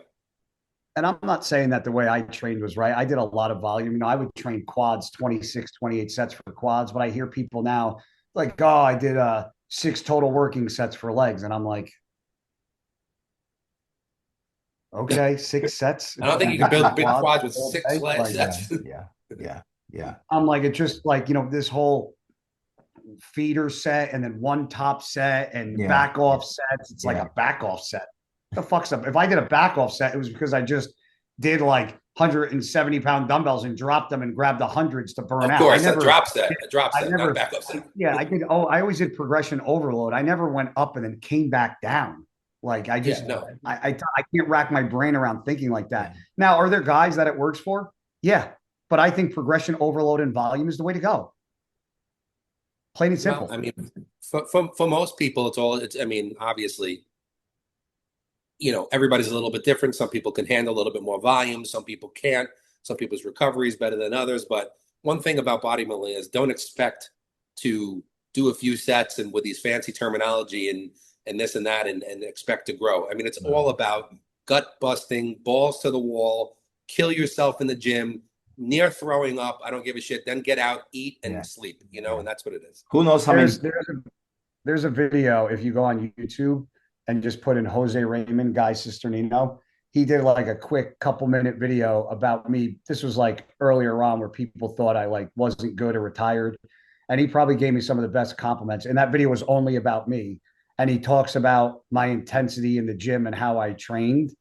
S2: And I'm not saying that the way I trained was right. I did a lot of volume. I would train quads, 26, 28 sets for quads. But I hear people now like, oh, I did 6 total working sets for legs. And I'm like, okay, 6 sets.
S3: I don't think you can build big quads with 6 leg sets.
S1: Yeah.
S2: I'm like, it's just like, this whole feeder set and then one top set and back off sets. It's like a back off set. The fuck's up? If I did a back off set, it was because I just did like 170-pound dumbbells and dropped them and grabbed the hundreds to burn out.
S3: Of course, a drop set, not back off set.
S2: Yeah, I did. I always did progression overload. I never went up and then came back down. Like I just, I can't rack my brain around thinking like that. Now, are there guys that it works for? Yeah, but I think progression overload and volume is the way to go. Plain and simple.
S3: Well, I mean, for most people, I mean, obviously, everybody's a little bit different. Some people can handle a little bit more volume. Some people can't. Some people's recovery is better than others. But one thing about bodybuilding is don't expect to do a few sets and with these fancy terminology and this and that and expect to grow. I mean, it's all about gut busting, balls to the wall, kill yourself in the gym, near throwing up. I don't give a shit. Then get out, eat, and sleep, and that's what it is.
S1: Who knows how
S2: there's a video, if you go on YouTube and just put in Jose Raymond, Guy Cisternino, he did like a quick couple-minute video about me. This was like earlier on where people thought I like wasn't good or retired. And he probably gave me some of the best compliments. And that video was only about me. And he talks about my intensity in the gym and how I trained.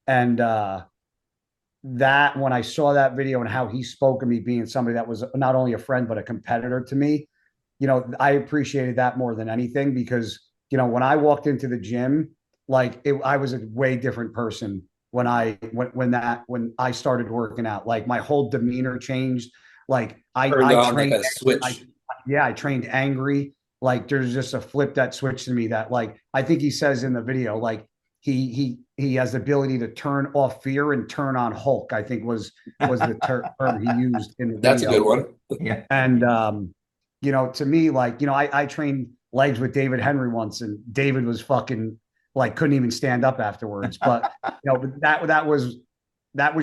S2: And that when I saw that video and how he spoke of me being somebody that was not only a friend, but a competitor to me, I appreciated that more than anything because, when I walked into the gym, I was a way different person when I started working out. Like my whole demeanor changed. Like I trained
S3: like a switch.
S2: I trained angry. Like there's just a flip that switched to me that like I think he says in the video, like he has the ability to turn off fear and turn on Hulk, I think was the term he used in the video.
S3: That's a good one.
S1: Yeah.
S2: And to me, like, I trained legs with David Henry once, and David was fucking like couldn't even stand up afterwards. But that was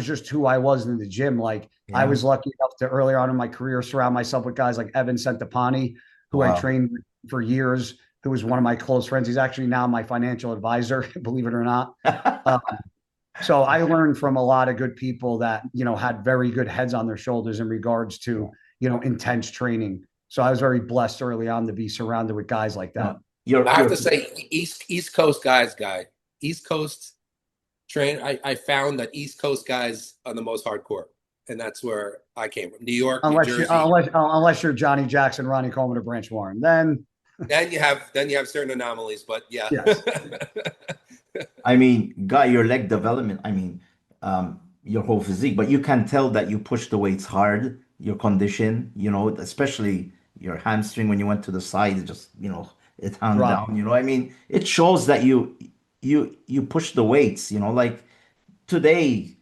S2: just who I was in the gym. Like I was lucky enough to earlier on in my career surround myself with guys like Evan Centopani, who I trained for years, who was one of my close friends. He's actually now my financial advisor, believe it or not. So I learned from a lot of good people that, had very good heads on their shoulders in regards to, intense training. So I was very blessed early on to be surrounded with guys like that.
S3: I have to say, East Coast guys, East Coast train. I found that East Coast guys are the most hardcore, and that's where I came from. New York, New Jersey.
S2: Unless you're Johnny Jackson, Ronnie Coleman, or Branch Warren, then
S3: you have certain anomalies. But yeah,
S2: yes.
S1: I mean, Guy, your leg development. I mean, your whole physique, but you can tell that you push the weights hard. Your condition, especially your hamstring when you went to the side, it just it hung down. I mean, it shows that you push the weights. Like today,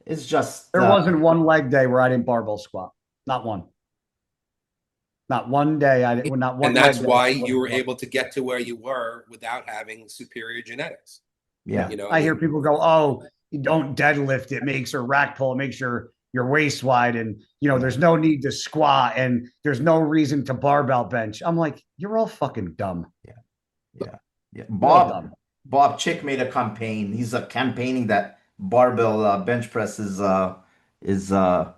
S1: it's just
S2: there wasn't one leg day where I didn't barbell squat. Not one. Not one day. I didn't. Not one.
S3: And that's why you were able to get to where you were without having superior genetics.
S1: Yeah.
S2: I hear people go, "Oh, you don't deadlift. It makes or rack pull. It makes your waist wide, and there's no need to squat, and there's no reason to barbell bench." I'm like, you're all fucking dumb.
S1: Yeah. Bob Chick made a campaign. He's campaigning that barbell bench press is lethal.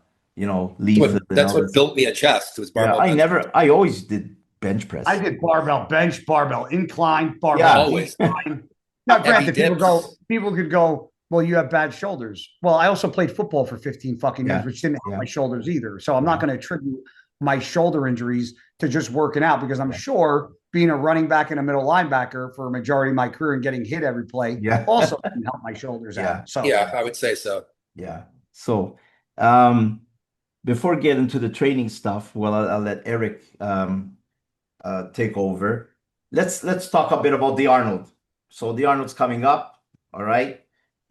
S3: That's what built me a chest. Was barbell.
S1: I always did bench press.
S2: I did barbell bench, barbell incline, barbell.
S3: Yeah, always.
S2: Now, granted, people could go, well, you have bad shoulders. Well, I also played football for 15 fucking years, which didn't help my shoulders either. So I'm not going to attribute my shoulder injuries to just working out, because I'm sure being a running back and a middle linebacker for a majority of my career and getting hit every play also didn't help my shoulders out. So
S3: yeah, I would say so.
S1: Yeah. So before getting to the training stuff, well, I'll let Eric take over. Let's talk a bit about the Arnold. So the Arnold's coming up. All right.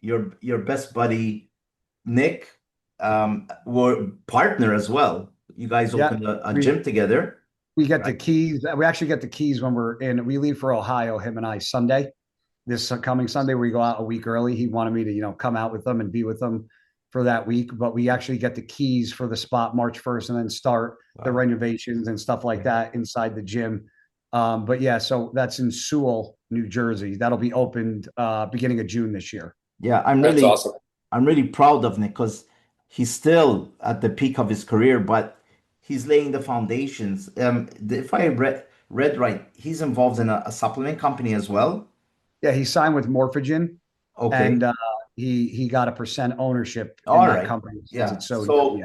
S1: Your best buddy, Nick, were partner as well. You guys opened a gym together.
S2: We get the keys. We actually get the keys when we leave for Ohio, him and I, Sunday, this coming Sunday. We go out a week early. He wanted me to, come out with them and be with them for that week. But we actually get the keys for the spot March 1st and then start the renovations and stuff like that inside the gym. But yeah, so that's in Sewell, New Jersey. That'll be opened beginning of June this year.
S1: Yeah,
S3: that's awesome.
S1: I'm really proud of Nick because he's still at the peak of his career, but he's laying the foundations. If I read right, he's involved in a supplement company as well.
S2: Yeah, he signed with Morphogen. Okay. And he got a % ownership in that company.
S1: Yeah. So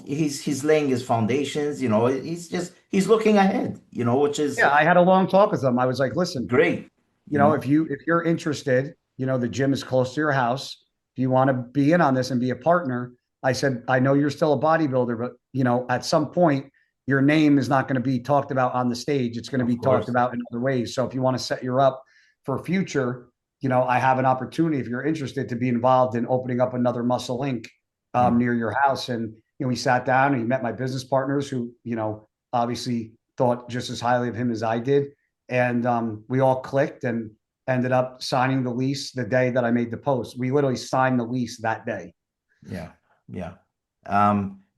S1: he's laying his foundations, he's looking ahead, which is
S2: I had a long talk with him. I was like, listen,
S1: great.
S2: If you're interested, the gym is close to your house. If you want to be in on this and be a partner, I said, I know you're still a bodybuilder, but at some point your name is not going to be talked about on the stage. It's going to be talked about in other ways. So if you want to set your up for future, I have an opportunity, if you're interested, to be involved in opening up another Muscle Inc. near your house. And, we sat down and he met my business partners who, obviously thought just as highly of him as I did. And we all clicked and ended up signing the lease the day that I made the post. We literally signed the lease that day.
S1: Yeah. Yeah.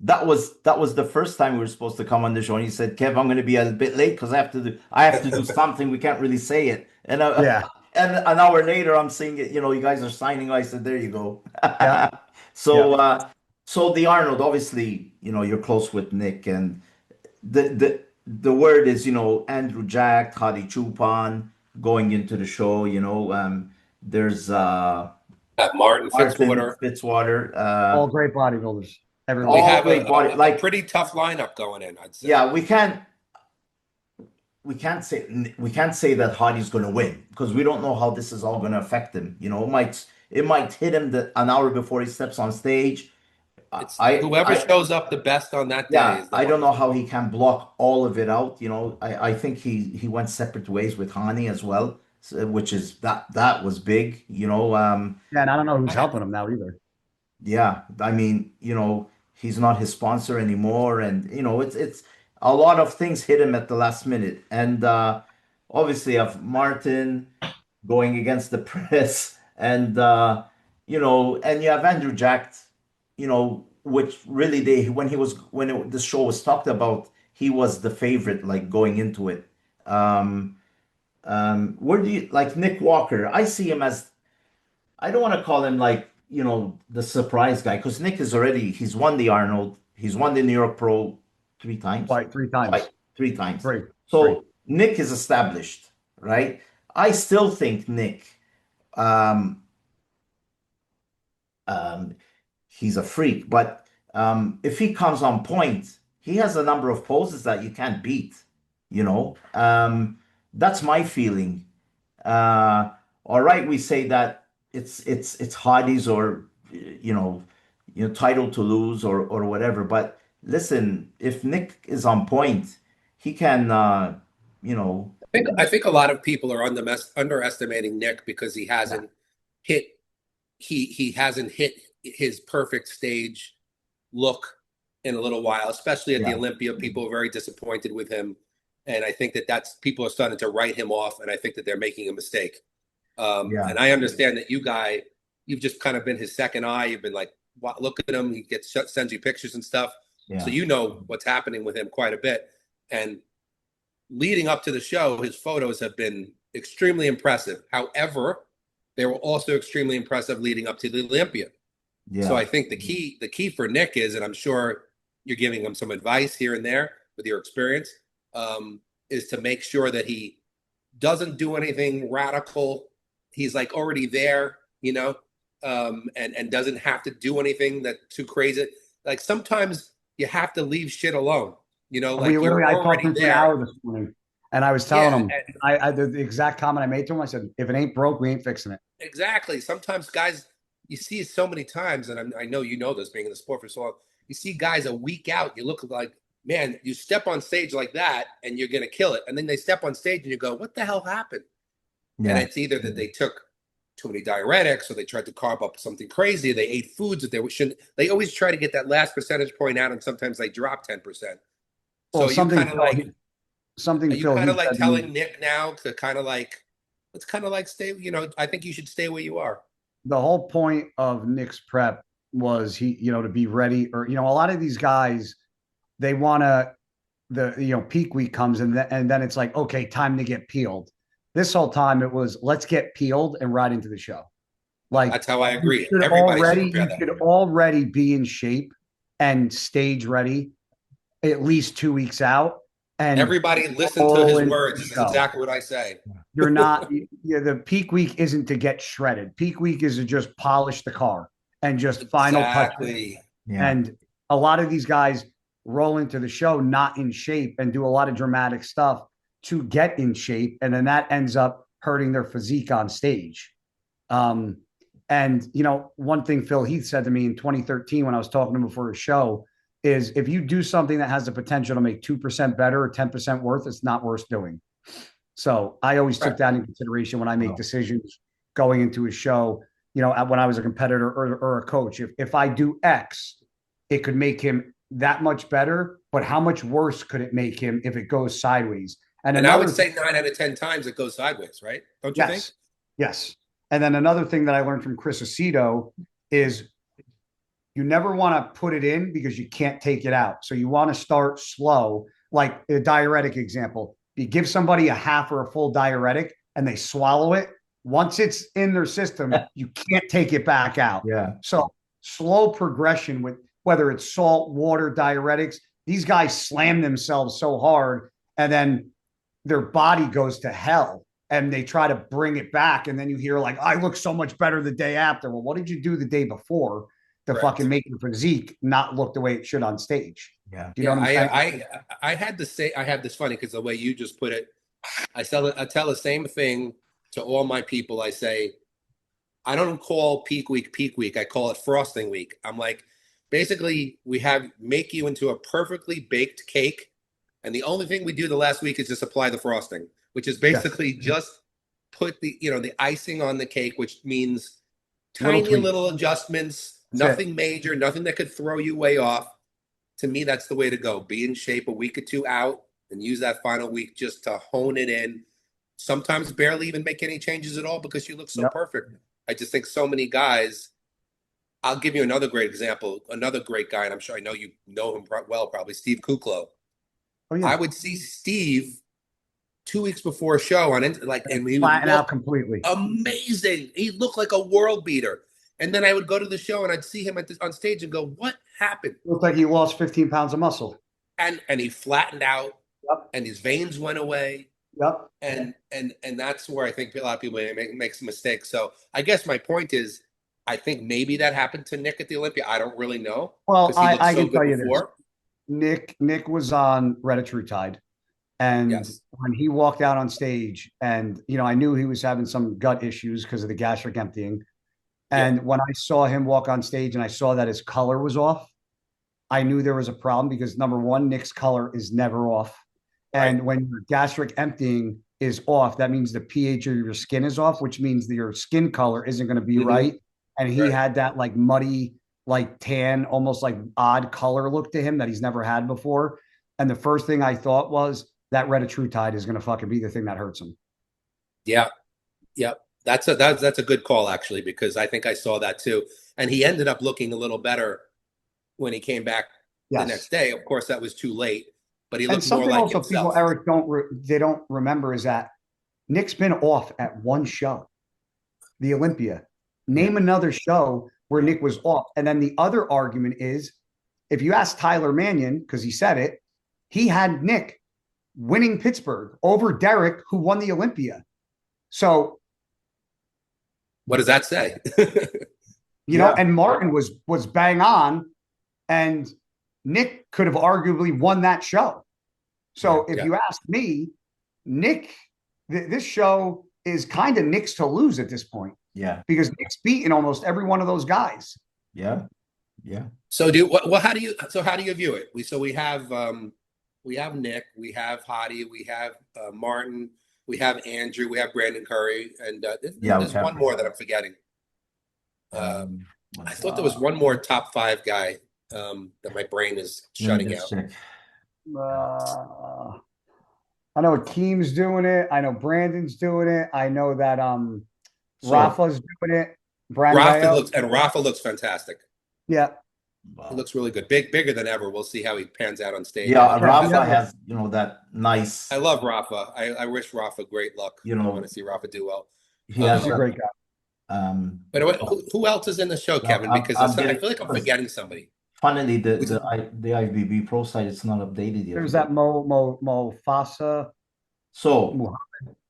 S1: That was the first time we were supposed to come on the show, and he said, "Kev, I'm going to be a bit late because I have to do something. We can't really say it." And and an hour later, I'm seeing it. You guys are signing. I said, "There you go."
S2: Yeah.
S1: So, so the Arnold, obviously, you're close with Nick, and the word is, Andrew Jack, Hadi Chupan going into the show. There's
S3: Martin
S1: Fitzwater,
S2: all great bodybuilders.
S3: Everyone. We have a pretty tough lineup going in, I'd say.
S1: Yeah, we can't say that Hadi's going to win because we don't know how this is all going to affect him. It might hit him an hour before he steps on stage.
S3: Whoever shows up the best on that day.
S1: Yeah, I don't know how he can block all of it out. I think he went separate ways with Hani as well, which is that was big.
S2: Yeah, and I don't know who's helping him now either.
S1: Yeah, I mean, he's not his sponsor anymore, and it's a lot of things hit him at the last minute, and obviously of Martin going against the press, and and you have Andrew Jack, which really when the show was talked about, he was the favorite, like going into it. Where do you like Nick Walker? I see him as, I don't want to call him like, the surprise guy, because Nick he's won the Arnold, he's won the New York Pro 3 times.
S2: Right, 3 times.
S1: Right, 3 times.
S2: Right.
S1: So
S2: right.
S1: Nick is established, right? I still think Nick, he's a freak, but if he comes on point, he has a number of poses that you can't beat. That's my feeling. All right, we say that it's Hardy's or title to lose or whatever. But listen, if Nick is on point, he can. I
S3: think a lot of people are underestimating Nick because he hasn't hit. He hasn't hit his perfect stage look in a little while, especially at the Olympia. People are very disappointed with him, and I think that's people are starting to write him off, and I think that they're making a mistake. And I understand that you've just kind of been his second eye. You've been like, look at him. He sends you pictures and stuff. Yeah. So you know what's happening with him quite a bit. And leading up to the show, his photos have been extremely impressive. However, they were also extremely impressive leading up to the Olympia. Yeah. So I think the key for Nick is, and I'm sure you're giving him some advice here and there with your experience, is to make sure that he doesn't do anything radical. He's like already there, and doesn't have to do anything that's too crazy. Like sometimes you have to leave shit alone, like
S2: I talked to him for an hour this morning, and I was telling him, the exact comment I made to him, I said, if it ain't broke, we ain't fixing it.
S3: Exactly. Sometimes guys, you see it so many times, and I know this being in the sport for so long, you see guys a week out, you look like, man, you step on stage like that and you're going to kill it. And then they step on stage and you go, what the hell happened? Yeah. And it's either that they took too many diuretics or they tried to carb up something crazy. They ate foods that they shouldn't. They always try to get that last percentage point out, and sometimes they drop 10%.
S2: So you kind of like
S3: telling Nick now to kind of like, let's kind of like stay, I think you should stay where you are.
S2: The whole point of Nick's prep was to be ready, or, a lot of these guys, they want to, peak week comes and then it's like, okay, time to get peeled. This whole time it was, let's get peeled and ride into the show. Like,
S3: that's how I agree.
S2: You should already be in shape and stage ready at least 2 weeks out. And
S3: everybody listen to his words. This is exactly what I say.
S2: You're not, the peak week isn't to get shredded. Peak week is to just polish the car and just final touches. Yeah. And a lot of these guys roll into the show not in shape and do a lot of dramatic stuff to get in shape, and then that ends up hurting their physique on stage. And one thing Phil Heath said to me in 2013 when I was talking to him before a show is, if you do something that has the potential to make 2% better or 10% worth, it's not worth doing. So I always took that in consideration when I make decisions going into a show. you know, when I was a competitor or a coach, if I do X, it could make him that much better, but how much worse could it make him if it goes sideways?
S3: And I would say 9 out of 10 times it goes sideways, right? Don't you think?
S2: Yes. And then another thing that I learned from Chris Aceto is you never want to put it in because you can't take it out. So you want to start slow, like a diuretic example. You give somebody a half or a full diuretic and they swallow it. Once it's in their system, you can't take it back out.
S1: Yeah.
S2: So slow progression with whether it's salt, water, diuretics. These guys slam themselves so hard and then their body goes to hell and they try to bring it back. And then you hear like, I look so much better the day after. Well, what did you do the day before to fucking make your physique not look the way it should on stage?
S1: Yeah.
S2: Do you know what I'm saying?
S3: I had to say, I have this funny because the way you just put it, I tell the same thing to all my people. I say, I don't call peak week. I call it frosting week. I'm like, basically we make you into a perfectly baked cake. And the only thing we do the last week is just apply the frosting, which is basically just put the icing on the cake, which means tiny little adjustments, nothing major, nothing that could throw you way off. To me, that's the way to go. Be in shape a week or two out and use that final week just to hone it in. Sometimes barely even make any changes at all because you look so perfect. I just think so many guys. I'll give you another great example. Another great guy, and I'm sure I know you know him well, probably Steve Kuklo. Oh, yeah. I would see Steve 2 weeks before a show and he would
S2: out completely
S3: amazing. He looked like a world beater. And then I would go to the show and I'd see him on stage and go, "What happened?"
S2: Looked like he lost 15 pounds of muscle.
S3: And he flattened out, and his veins went away.
S2: Yep.
S3: And that's where I think a lot of people make some mistakes. So I guess my point is, I think maybe that happened to Nick at the Olympia. I don't really know.
S2: Well, I can tell you this. Nick was on Retatrutide. And when he walked out on stage and, you know, I knew he was having some gut issues because of the gastric emptying. And when I saw him walk on stage and I saw that his color was off, I knew there was a problem because number one, Nick's color is never off. And when your gastric emptying is off, that means the pH of your skin is off, which means that your skin color isn't going to be right. And he had that like muddy, like tan, almost like odd color look to him that he's never had before. And the first thing I thought was that Retatrutide is going to fucking be the thing that hurts him.
S3: Yeah. Yep. That's a good call, actually, because I think I saw that too. And he ended up looking a little better when he came back the next day. Of course, that was too late, but he looked more like himself.
S2: People, Eric, don't remember is that Nick's been off at one show, the Olympia. Name another show where Nick was off. And then the other argument is, if you ask Tyler Mannion, because he said it, he had Nick winning Pittsburgh over Derek, who won the Olympia. So
S3: what does that say?
S2: You know, and Martin was bang on, and Nick could have arguably won that show. So if you ask me, Nick, this show is kind of Nick's to lose at this point.
S1: Yeah,
S2: because Nick's beaten almost every one of those guys.
S1: Yeah.
S3: So how do you view it? We have Nick, we have Hottie, we have Martin. We have Andrew, we have Brandon Curry, and there's one more that I'm forgetting. I thought there was one more top 5 guy that my brain is shutting out.
S2: I know Akeem's doing it. I know Brandon's doing it. I know that Rafa's doing it.
S3: Rafa looks fantastic.
S2: Yeah.
S1: Wow.
S3: He looks really good. Bigger than ever. We'll see how he pans out on stage.
S1: Yeah, Rafa has, that nice.
S3: I love Rafa. I wish Rafa great luck. I want to see Rafa do well.
S2: He's a great guy.
S3: But who else is in the show, Kevin? Because I feel like I'm forgetting somebody.
S1: Funnily, the IFBB Pro site is not updated yet.
S2: There's that Mo Fasa.
S1: So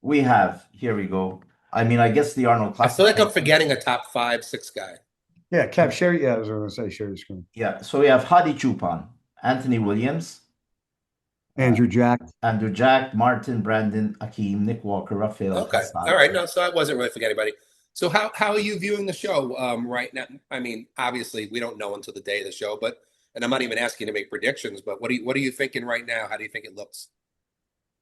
S1: we have, here we go. I mean, I guess the Arnold Classic.
S3: I feel like I'm forgetting a top 5, 6 guy.
S2: Yeah, Kev, share. Yeah, I was going to say share your screen.
S1: Yeah, so we have Hadi Chupan, Anthony Williams,
S2: Andrew Jack,
S1: Martin, Brandon, Akeem, Nick Walker, Raphael.
S3: Okay, all right. No, so I wasn't really forgetting anybody. So how are you viewing the show right now? I mean, obviously we don't know until the day of the show, and I'm not even asking you to make predictions, but what are you thinking right now? How do you think it looks?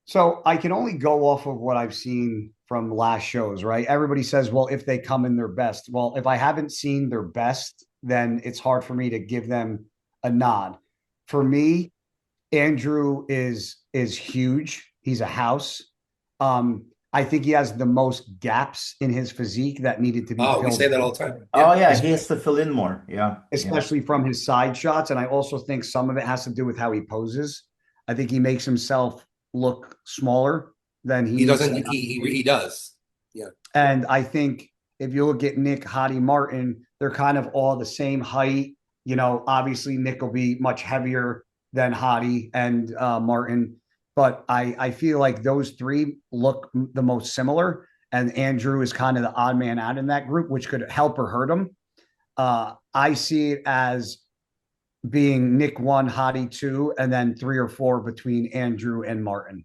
S2: So I can only go off of what I've seen from last shows, right? Everybody says, well, if they come in their best. Well, if I haven't seen their best, then it's hard for me to give them a nod. For me, Andrew is huge. He's a house. I think he has the most gaps in his physique that needed to be filled.
S3: We say that all the time.
S1: Yeah. Oh yeah, he has to fill in more. Yeah,
S2: especially from his side shots, and I also think some of it has to do with how he poses. I think he makes himself look smaller than
S3: he doesn't. He does. Yeah.
S2: And I think if you look at Nick, Hottie, Martin, they're kind of all the same height. You know, obviously Nick will be much heavier than Hottie and Martin. But I feel like those three look the most similar. And Andrew is kind of the odd man out in that group, which could help or hurt him. I see it as being Nick 1, Hottie 2, and then 3 or 4 between Andrew and Martin.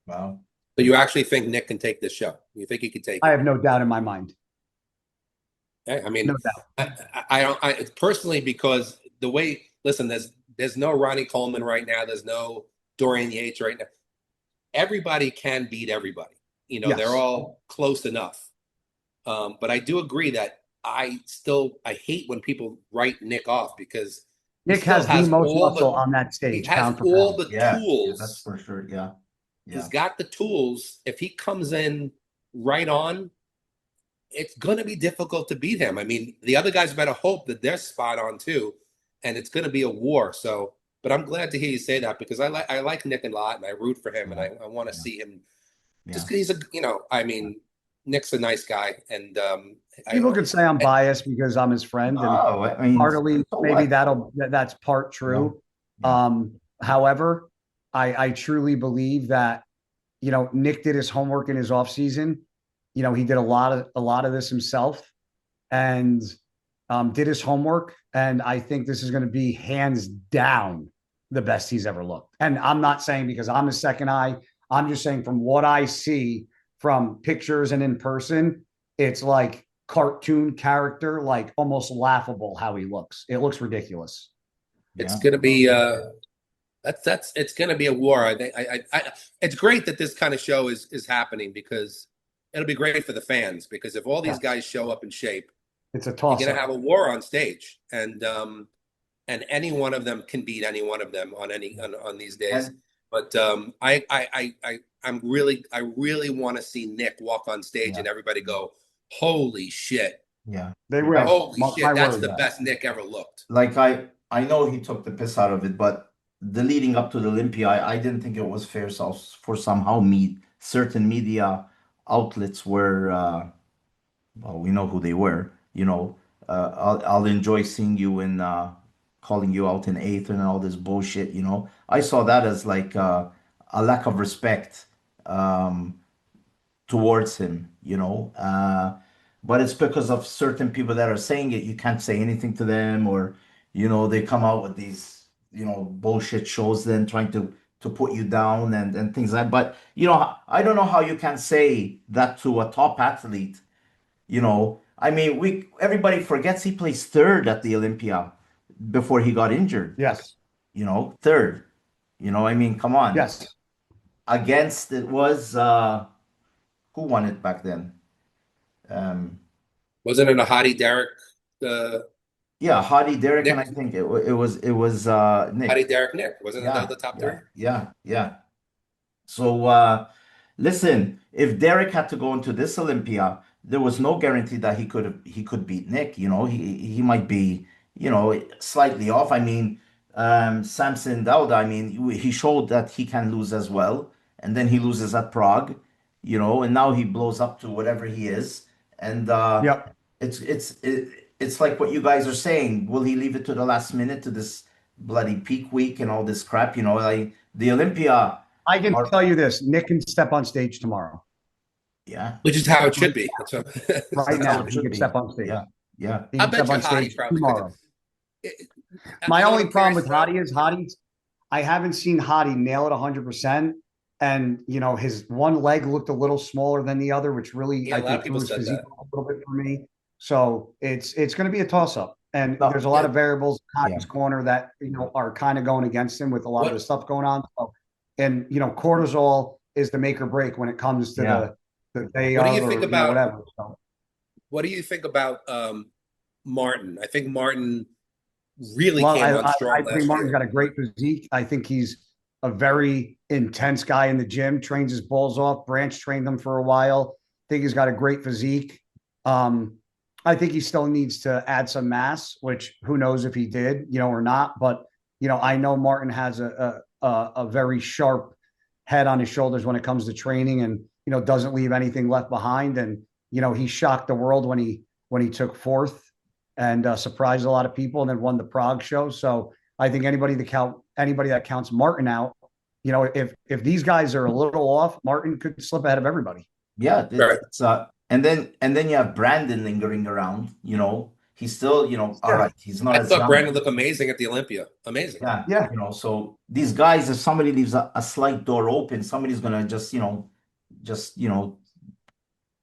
S1: Wow.
S3: So you actually think Nick can take this show? You think he can take it?
S2: I have no doubt in my mind.
S3: I mean,
S2: no doubt.
S3: I personally, because the way, listen, there's no Ronnie Coleman right now. There's no Dorian Yates right now. Everybody can beat everybody. You know, yes. They're all close enough. But I do agree that I hate when people write Nick off, because
S2: Nick has the most muscle on that stage.
S3: He has all the tools.
S1: Yeah, that's for sure. Yeah.
S3: He's got the tools. If he comes in right on, it's going to be difficult to beat him. I mean, the other guys better hope that they're spot on too, and it's going to be a war. So, but I'm glad to hear you say that, because I like Nick a lot, and I root for him, and I want to see him. Just because Nick's a nice guy, and
S2: people could say I'm biased because I'm his friend, and heartily maybe that's part true. However, I truly believe that, you know, Nick did his homework in his off season. You know, he did a lot of this himself, and did his homework. And I think this is going to be hands down the best he's ever looked. And I'm not saying because I'm his second eye. I'm just saying from what I see from pictures and in person, it's like cartoon character, like almost laughable how he looks. It looks ridiculous.
S3: It's going to be it's going to be a war. I think it's great that this kind of show is happening, because it'll be great for the fans, because if all these guys show up in shape,
S2: it's a toss.
S3: You're going to have a war on stage, and any one of them can beat any one of them on these days. But I really want to see Nick walk on stage and everybody go, holy shit.
S1: Yeah.
S2: They will.
S3: Holy shit, that's the best Nick ever looked.
S1: Like I know he took the piss out of it, but the leading up to the Olympia, I didn't think it was fair for somehow certain media outlets were, well, we know who they were, you know, I'll enjoy seeing you in calling you out in 8th and all this bullshit, you know. I saw that as like a lack of respect towards him, you know. But it's because of certain people that are saying it. You can't say anything to them, or, you know, they come out with these, you know, bullshit shows then trying to put you down and things like that. But, you know, I don't know how you can say that to a top athlete, you know. I mean, everybody forgets he placed 3rd at the Olympia before he got injured.
S2: Yes.
S1: You know, 3rd. You know, I mean, come on.
S2: Yes.
S1: Against, it was who won it back then?
S3: Wasn't it a Hottie Derek?
S1: Yeah, Hottie Derek,
S3: Nick.
S1: and I think it was Nick.
S3: Hottie Derek Nick. Wasn't it the top 3?
S1: Yeah. So listen, if Derek had to go into this Olympia, there was no guarantee that he could beat Nick. You know, he might be, you know, slightly off. I mean, Samson Dauda, I mean, he showed that he can lose as well, and then he loses at Prague, you know, and now he blows up to whatever he is. And it's like what you guys are saying. Will he leave it to the last minute, to this bloody peak week and all this crap? You know, like the Olympia.
S2: I can tell you this: Nick can step on stage tomorrow.
S1: Yeah,
S3: which is how it should be.
S2: Right now, he can step on stage.
S1: Yeah.
S3: I bet you Hottie probably
S2: tomorrow. My only problem with Hottie is I haven't seen Hottie nail it 100%. And, you know, his one leg looked a little smaller than the other, which really, I think, threw his physique a little bit for me. So it's going to be a toss-up. And there's a lot of variables in Hottie's corner that, you know, are kind of going against him with a lot of the stuff going on. So, and, you know, cortisol is the make or break when it comes to the day
S3: What do
S2: of,
S3: you
S2: or
S3: think about
S2: whatever. So.
S3: what do you think about Martin? I think Martin really
S2: Well,
S3: came on
S2: I
S3: strong
S2: think
S3: last
S2: Martin's
S3: year.
S2: got a great physique. I think he's a very intense guy in the gym, trains his balls off. Branch trained him for a while. I think he's got a great physique. I think he still needs to add some mass, which who knows if he did, or not. But, I know Martin has a very sharp head on his shoulders when it comes to training, and, doesn't leave anything left behind. And, he shocked the world when he took fourth and surprised a lot of people, and then won the Prague show. So I think anybody that counts Martin out, if these guys are a little off, Martin could slip ahead of everybody.
S1: Yeah,
S3: Right.
S1: it's and then you have Brandon lingering around. He's still all right. He's not
S3: I
S1: as
S3: thought
S1: young.
S3: Brandon looked amazing at the Olympia. Amazing.
S1: Yeah. So these guys, if somebody leaves a slight door open, somebody's gonna just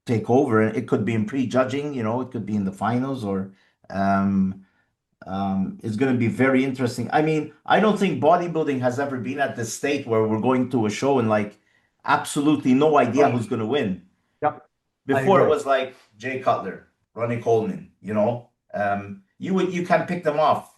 S1: take over. And it could be in prejudging. It could be in the finals, or um, it's going to be very interesting. I mean, I don't think bodybuilding has ever been at this state where we're going to a show and like absolutely no idea who's going to win.
S2: Yep.
S1: Before it was like Jay Cutler, Ronnie Coleman, you can pick them off,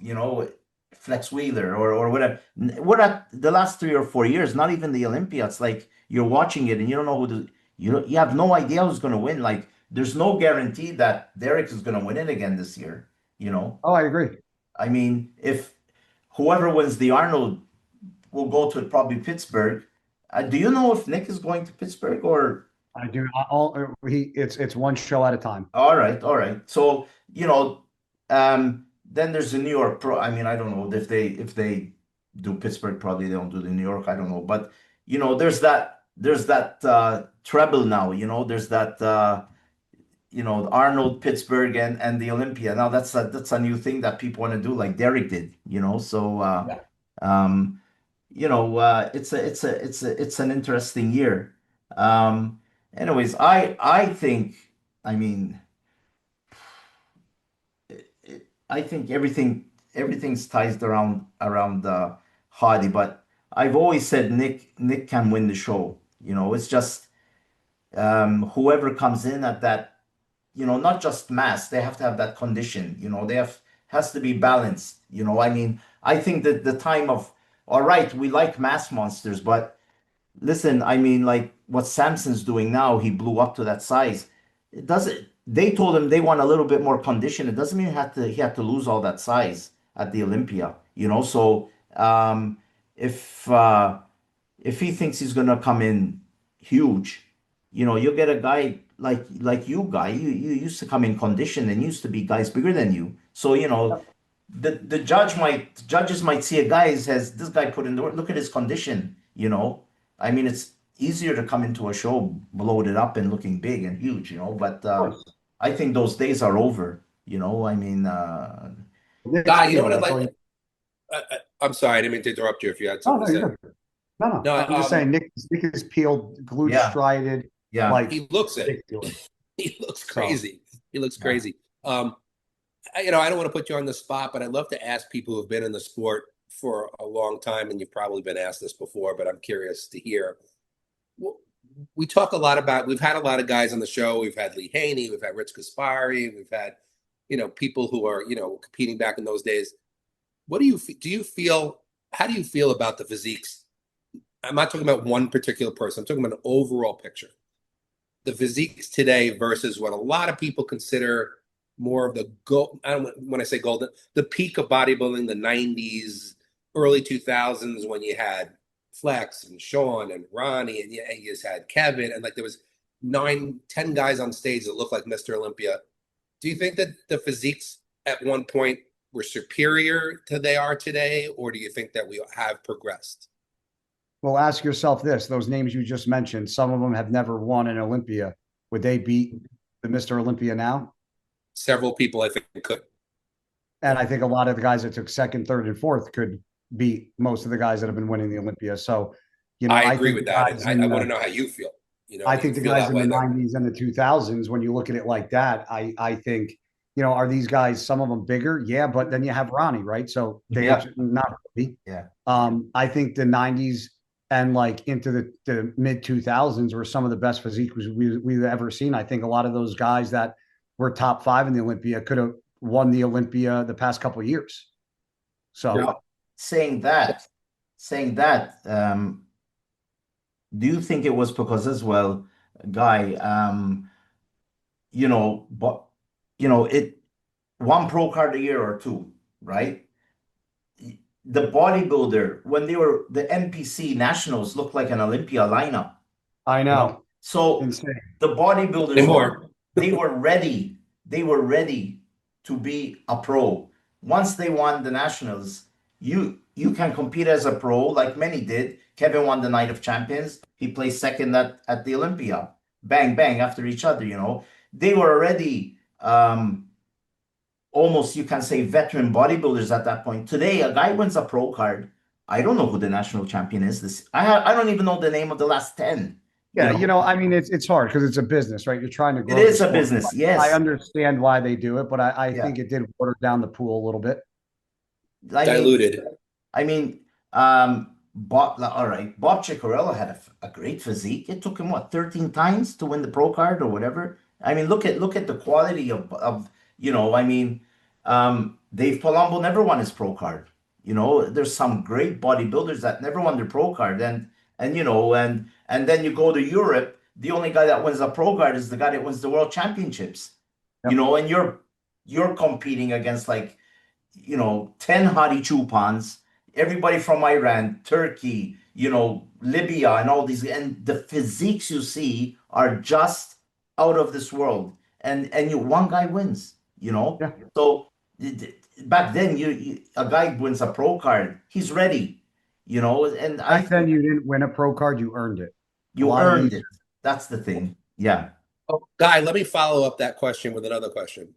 S1: Flex Wheeler or whatever. We're at the last 3 or 4 years, not even the Olympia. It's like you're watching it and you don't know you have no idea who's going to win. Like there's no guarantee that Derek is going to win it again this year.
S2: Oh, I agree.
S1: I mean, if whoever wins the Arnold will go to probably Pittsburgh. Do you know if Nick is going to Pittsburgh or?
S2: I do. It's one show at a time.
S1: All right, all right. So then there's the New York Pro. I mean, I don't know if they do Pittsburgh. Probably they don't do the New York. I don't know, but there's that treble now. There's that Arnold, Pittsburgh, and the Olympia. Now that's a new thing that people want to do, like Derek did. So it's an interesting year. Anyways, I think, I mean, I think everything's ties around Hardy, but I've always said Nick can win the show. It's just whoever comes in at that, not just mass, they have to have that condition. They has to be balanced. I mean, I think that the time of, all right, we like mass monsters, but listen, I mean, like what Samson's doing now, he blew up to that size. It doesn't. They told him they want a little bit more condition. It doesn't mean he had to lose all that size at the Olympia. So if he thinks he's gonna come in huge, you'll get a guy like you, Guy. You used to come in condition and used to be guys bigger than you. So the judges might see a guy who says this guy put in the work. Look at his condition. I mean, it's easier to come into a show bloated up and looking big and huge. But I think those days are over. I mean,
S3: Guy, you know what I'd like? I'm sorry, I didn't mean to interrupt you if you had something to say.
S2: No, I'm just saying Nick is peeled, glute strided.
S1: Yeah,
S2: like
S3: he looks it. He looks crazy. He looks crazy. I don't want to put you on the spot, but I'd love to ask people who've been in the sport for a long time, and you've probably been asked this before, but I'm curious to hear. We talk a lot about, we've had a lot of guys on the show. We've had Lee Haney, we've had Rich Gaspari, we've had, people who are, competing back in those days. What do you feel, how do you feel about the physiques? I'm not talking about one particular person. I'm talking about an overall picture. The physiques today versus what a lot of people consider more of the when I say golden, the peak of bodybuilding, the 90s, early 2000s, when you had Flex and Shawn and Ronnie, and you just had Kevin, and like there was 9-10 guys on stage that looked like Mr. Olympia. Do you think that the physiques at one point were superior to they are today, or do you think that we have progressed?
S2: Well, ask yourself this: those names you just mentioned, some of them have never won an Olympia. Would they beat the Mr. Olympia now?
S3: Several people, I think, could.
S2: And I think a lot of the guys that took second, third, and fourth could beat most of the guys that have been winning the Olympia. So,
S3: I agree with that. I want to know how you feel.
S2: I think the guys in the 90s and the 2000s, when you look at it like that, I think, are these guys, some of them bigger? Yeah, but then you have Ronnie, right? So they not really.
S1: Yeah.
S2: I think the 90s and like into the mid 2000s were some of the best physiques we've ever seen. I think a lot of those guys that were top 5 in the Olympia could have won the Olympia the past couple of years. So
S1: now, saying that, do you think it was because as well, Guy, but it one pro card a year or two, right? The bodybuilder, when they were the NPC nationals, looked like an Olympia lineup.
S2: I know.
S1: So
S2: Insane.
S1: the bodybuilders they were ready. They were ready to be a pro. Once they won the nationals, you can compete as a pro, like many did. Kevin won the Night of Champions. He placed second at the Olympia. Bang, bang, after each other, They were already almost, you can say, veteran bodybuilders at that point. Today, a guy wins a pro card. I don't know who the national champion is. I don't even know the name of the last 10.
S2: Yeah, I mean, it's hard because it's a business, right? You're trying to grow.
S1: It is a business, yes.
S2: I understand why they do it, but I think it did water down the pool a little bit.
S3: Diluted.
S1: All right. Bob Ciccarello had a great physique. It took him 13 times to win the pro card or whatever. I mean, look at the quality of Dave Palumbo never won his pro card. There's some great bodybuilders that never won their pro card, and then you go to Europe. The only guy that wins a pro card is the guy that wins the world championships. Yep. And you're competing against 10 Hadi Chupans, everybody from Iran, Turkey, Libya, and all these, and the physiques you see are just out of this world. And one guy wins, Yeah. So back then, a guy wins a pro card, he's ready, And
S2: back then you didn't win a pro card, you earned it.
S1: You earned it. That's the thing. Yeah.
S3: Oh, Guy, let me follow up that question with another question.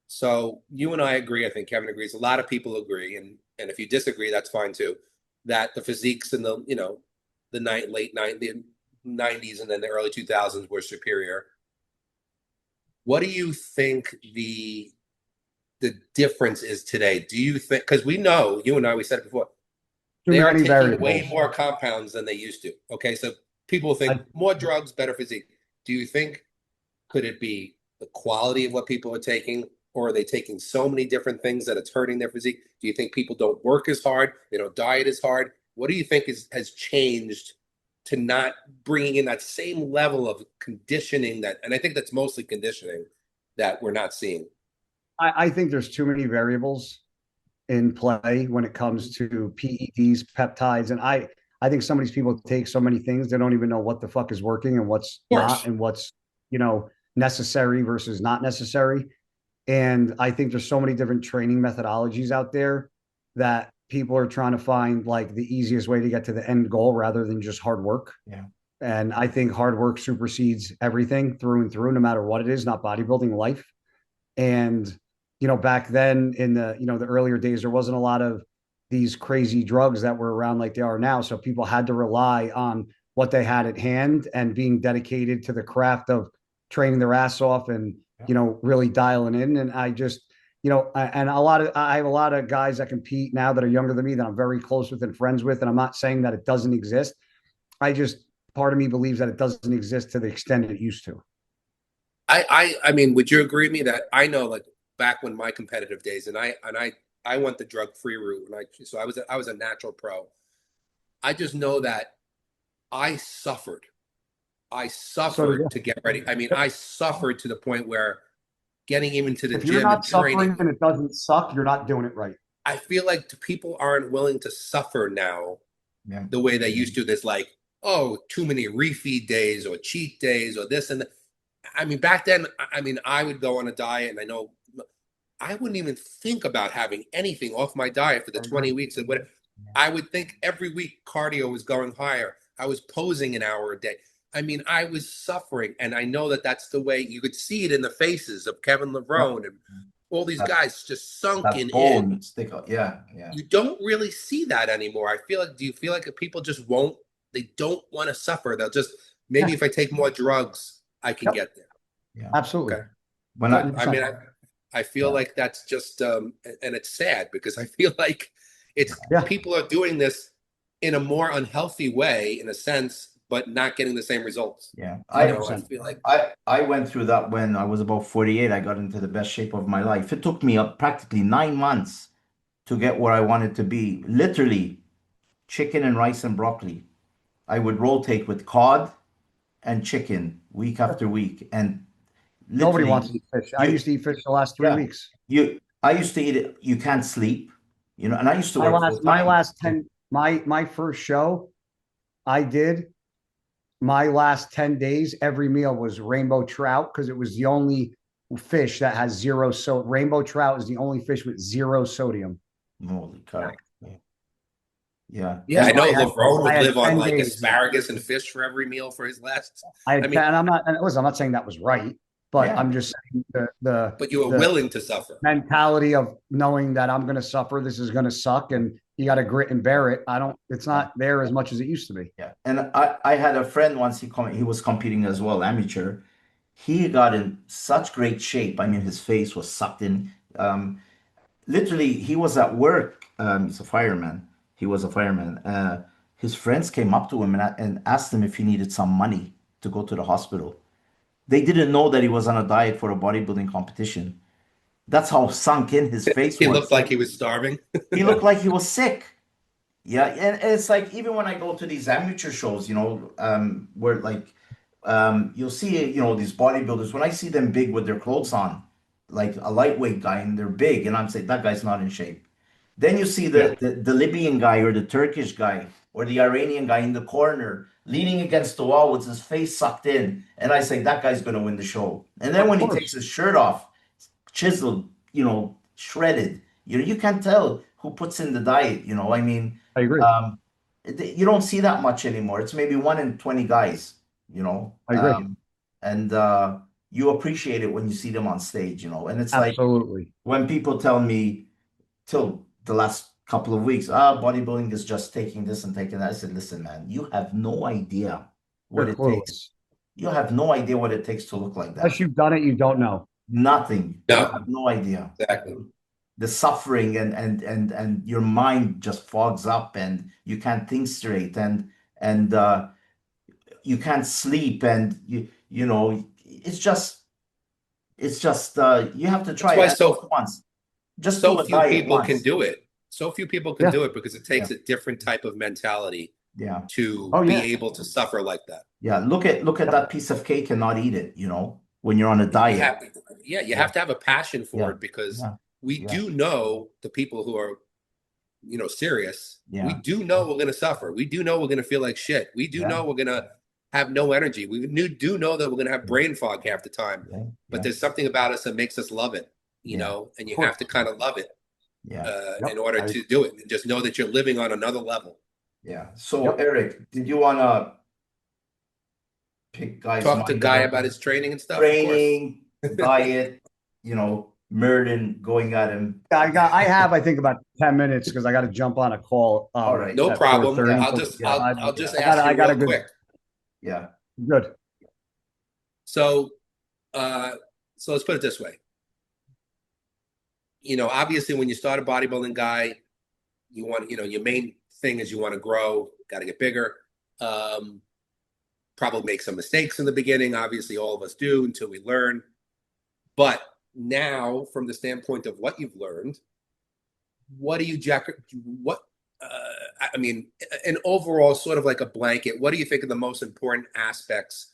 S3: So you and I agree. I think Kevin agrees. A lot of people agree, and if you disagree, that's fine too. That the physiques in the late 90s and then the early 2000s were superior. What do you think the difference is today? Do you think, because we know, you and I, we said it before, they are taking way more compounds than they used to. Okay, so people think more drugs, better physique. Do you think, could it be the quality of what people are taking, or are they taking so many different things that it's hurting their physique? Do you think people don't work as hard? They don't diet as hard? What do you think has changed to not bringing in that same level of conditioning and I think that's mostly conditioning that we're not seeing?
S2: I think there's too many variables in play when it comes to PEDs, peptides, and I think some of these people take so many things they don't even know what the fuck is working and what's not, and what's necessary versus not necessary. And I think there's so many different training methodologies out there that people are trying to find the easiest way to get to the end goal rather than just hard work.
S1: Yeah.
S2: And I think hard work supersedes everything through and through, no matter what it is, not bodybuilding, life. And back then in the the earlier days, there wasn't a lot of these crazy drugs that were around like they are now. So people had to rely on what they had at hand and being dedicated to the craft of training their ass off and, really dialing in. And I just, I have a lot of guys that compete now that are younger than me that I'm very close with and friends with. And I'm not saying that it doesn't exist. Part of me believes that it doesn't exist to the extent it used to.
S3: I mean, would you agree with me that I know, back when my competitive days, and I went the drug-free route, so I was a natural pro. I just know that I suffered to get ready. I mean, I suffered to the point where getting even to the gym. If you're not
S2: suffering and it doesn't suck, you're not doing it right.
S3: I feel like people aren't willing to suffer now the way they used to. There's too many refeed days or cheat days or this and that. I mean, back then, I would go on a diet, and I know I wouldn't even think about having anything off my diet for the 20 weeks. And I would think every week cardio was going higher. I was posing an hour a day. I mean, I was suffering, and I know that that's the way you could see it in the faces of Kevin Levrone and all these guys just sunken in.
S1: Stick up. Yeah.
S3: You don't really see that anymore. Do you feel like people just they don't want to suffer? They'll just, maybe if I take more drugs, I can get there.
S2: Yeah, absolutely.
S3: Okay. I feel like that's just, and it's sad because I feel like people are doing this in a more unhealthy way, in a sense, but not getting the same results.
S1: Yeah.
S3: I feel like
S1: I went through that when I was about 48. I got into the best shape of my life. It took me up practically 9 months to get where I wanted to be. Literally, chicken and rice and broccoli. I would rotate with cod and chicken week after week. And
S2: Nobody wants to
S1: literally,
S2: eat fish. I used to eat fish the last 3 weeks.
S1: I used to eat it. You can't sleep, and I used to work full
S2: My
S1: time.
S2: last 10, my first show I did, my last 10 days, every meal was rainbow trout because it was the only fish that has zero. So rainbow trout is the only fish with zero sodium.
S1: Holy cow. Yeah.
S3: Yeah, I know
S2: I
S3: Laverne would
S2: had
S3: live on
S2: 10
S3: like
S2: days.
S3: asparagus and fish for every meal for his last.
S2: I mean, and I'm not saying that was right, but
S1: Yeah.
S2: I'm just saying
S3: But you were willing to suffer.
S2: mentality of knowing that I'm going to suffer, this is going to suck, and you got to grit and bear it. It's not there as much as it used to be.
S1: Yeah. And I had a friend once, he was competing as well, amateur. He got in such great shape. I mean, his face was sucked in. Literally, he was at work. He's a fireman. He was a fireman. His friends came up to him and asked him if he needed some money to go to the hospital. They didn't know that he was on a diet for a bodybuilding competition. That's how sunk in his face was.
S3: He looked like he was starving.
S1: He looked like he was sick. Yeah, and it's like even when I go to these amateur shows, where like you'll see, these bodybuilders, when I see them big with their clothes on, like a lightweight guy, and they're big, and I'm saying that guy's not in shape. Then you see the Libyan guy or the Turkish guy or the Iranian guy in the corner leaning against the wall with his face sucked in, and I say that guy's going to win the show. And then when he takes his shirt off, chiseled, shredded, you can't tell who puts in the diet. I mean,
S2: I agree.
S1: You don't see that much anymore. It's maybe 1 in 20 guys.
S2: I agree.
S1: And you appreciate it when you see them on stage. And it's
S2: Absolutely.
S1: like when people tell me till the last couple of weeks, bodybuilding is just taking this and taking that. I said, listen, man, you have no idea what it takes. You have no idea what it takes to look like that.
S2: Unless you've done it, you don't know.
S1: Nothing.
S3: No.
S1: You have no idea.
S3: Exactly.
S1: The suffering and your mind just fogs up and you can't think straight and you can't sleep and it's just you have to try it once. Just
S3: so few people can do it. So few people can do it because it takes a different type of mentality to be able to suffer like that.
S1: Yeah, look at that piece of cake and not eat it, when you're on a diet.
S3: You have to have a passion for it because we do know the people who are, serious.
S1: Yeah.
S3: We do know we're going to suffer. We do know we're going to feel like shit. We do know we're going to have no energy. We do know that we're going to have brain fog half the time. But there's something about us that makes us love it, and you have to kind of love it in order to do it. And just know that you're living on another level.
S1: Yeah. So, Eric, did you want to pick Guy's
S3: talk to Guy about his training and stuff?
S1: Training, diet, Merlin going at him.
S2: I think about 10 minutes because I got to jump on a call.
S1: All right.
S3: No problem. I'll just ask you real quick.
S1: Yeah.
S2: Good.
S3: So let's put it this way. Obviously when you start a bodybuilding guy, you want, your main thing is you want to grow, got to get bigger. Probably make some mistakes in the beginning. Obviously all of us do until we learn. But now from the standpoint of what you've learned, what do you an overall sort of like a blanket, what do you think are the most important aspects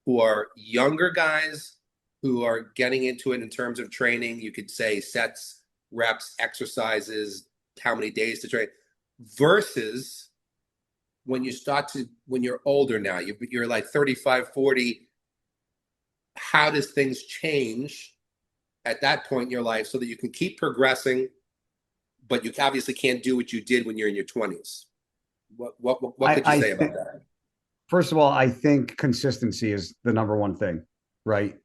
S3: for younger guys who are getting into it in terms of training? You could say sets, reps, exercises, how many days to train, versus when you're older now, you're like 35, 40, how does things change at that point in your life so that you can keep progressing, but you obviously can't do what you did when you're in your 20s? What could you say about that?
S2: First of all, I think consistency is the number one thing, right?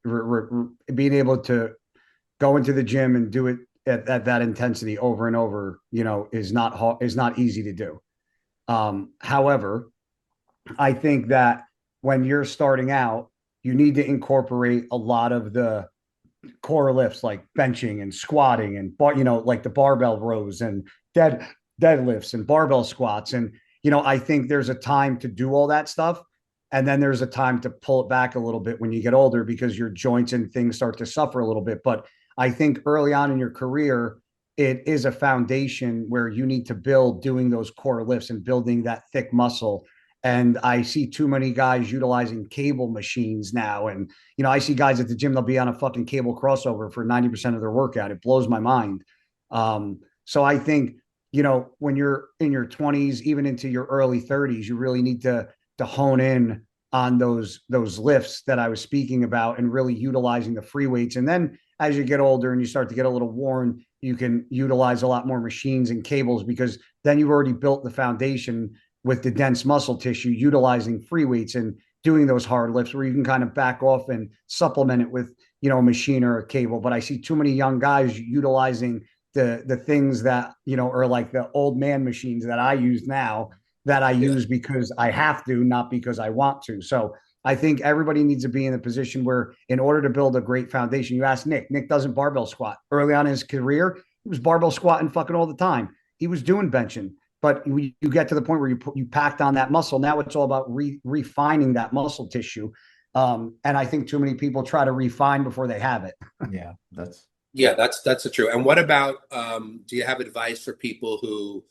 S2: Being able to go into the gym and do it at that intensity over and over, is not easy to do. However, I think that when you're starting out, you need to incorporate a lot of the core lifts like benching and squatting and like the barbell rows and deadlifts and barbell squats. And, I think there's a time to do all that stuff. And then there's a time to pull it back a little bit when you get older because your joints and things start to suffer a little bit. But I think early on in your career, it is a foundation where you need to build doing those core lifts and building that thick muscle. And I see too many guys utilizing cable machines now. And, I see guys at the gym, they'll be on a fucking cable crossover for 90% of their workout. It blows my mind. So I think, when you're in your 20s, even into your early 30s, you really need to hone in on those lifts that I was speaking about and really utilizing the free weights. And then as you get older and you start to get a little worn, you can utilize a lot more machines and cables because then you've already built the foundation with the dense muscle tissue, utilizing free weights and doing those hard lifts where you can kind of back off and supplement it with, a machine or a cable. But I see too many young guys utilizing the things that, are like the old man machines that I use now that I use because I have to, not because I want to. So I think everybody needs to be in a position where in order to build a great foundation, you ask Nick doesn't barbell squat. Early on in his career, he was barbell squatting fucking all the time. He was doing benching, but you get to the point where you packed on that muscle. Now it's all about refining that muscle tissue. And I think too many people try to refine before they have it.
S3: That's the truth. And what about, do you have advice for people who,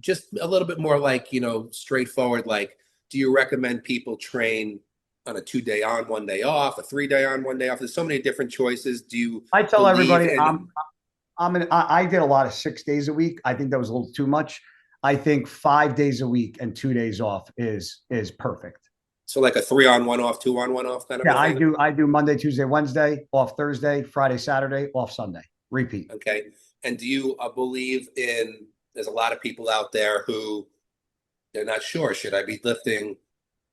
S3: just a little bit more like, straightforward, like, do you recommend people train on a 2-day on, 1 day off, a 3-day on, 1 day off? There's so many different choices. I
S2: tell everybody I did a lot of 6 days a week. I think that was a little too much. I think 5 days a week and 2 days off is perfect.
S3: So like a 3 on 1 off, 2 on 1 off kind of thing?
S2: I do Monday, Tuesday, Wednesday, off Thursday, Friday, Saturday, off Sunday. Repeat.
S3: Okay. And do you believe in, there's a lot of people out there who they're not sure. Should I be lifting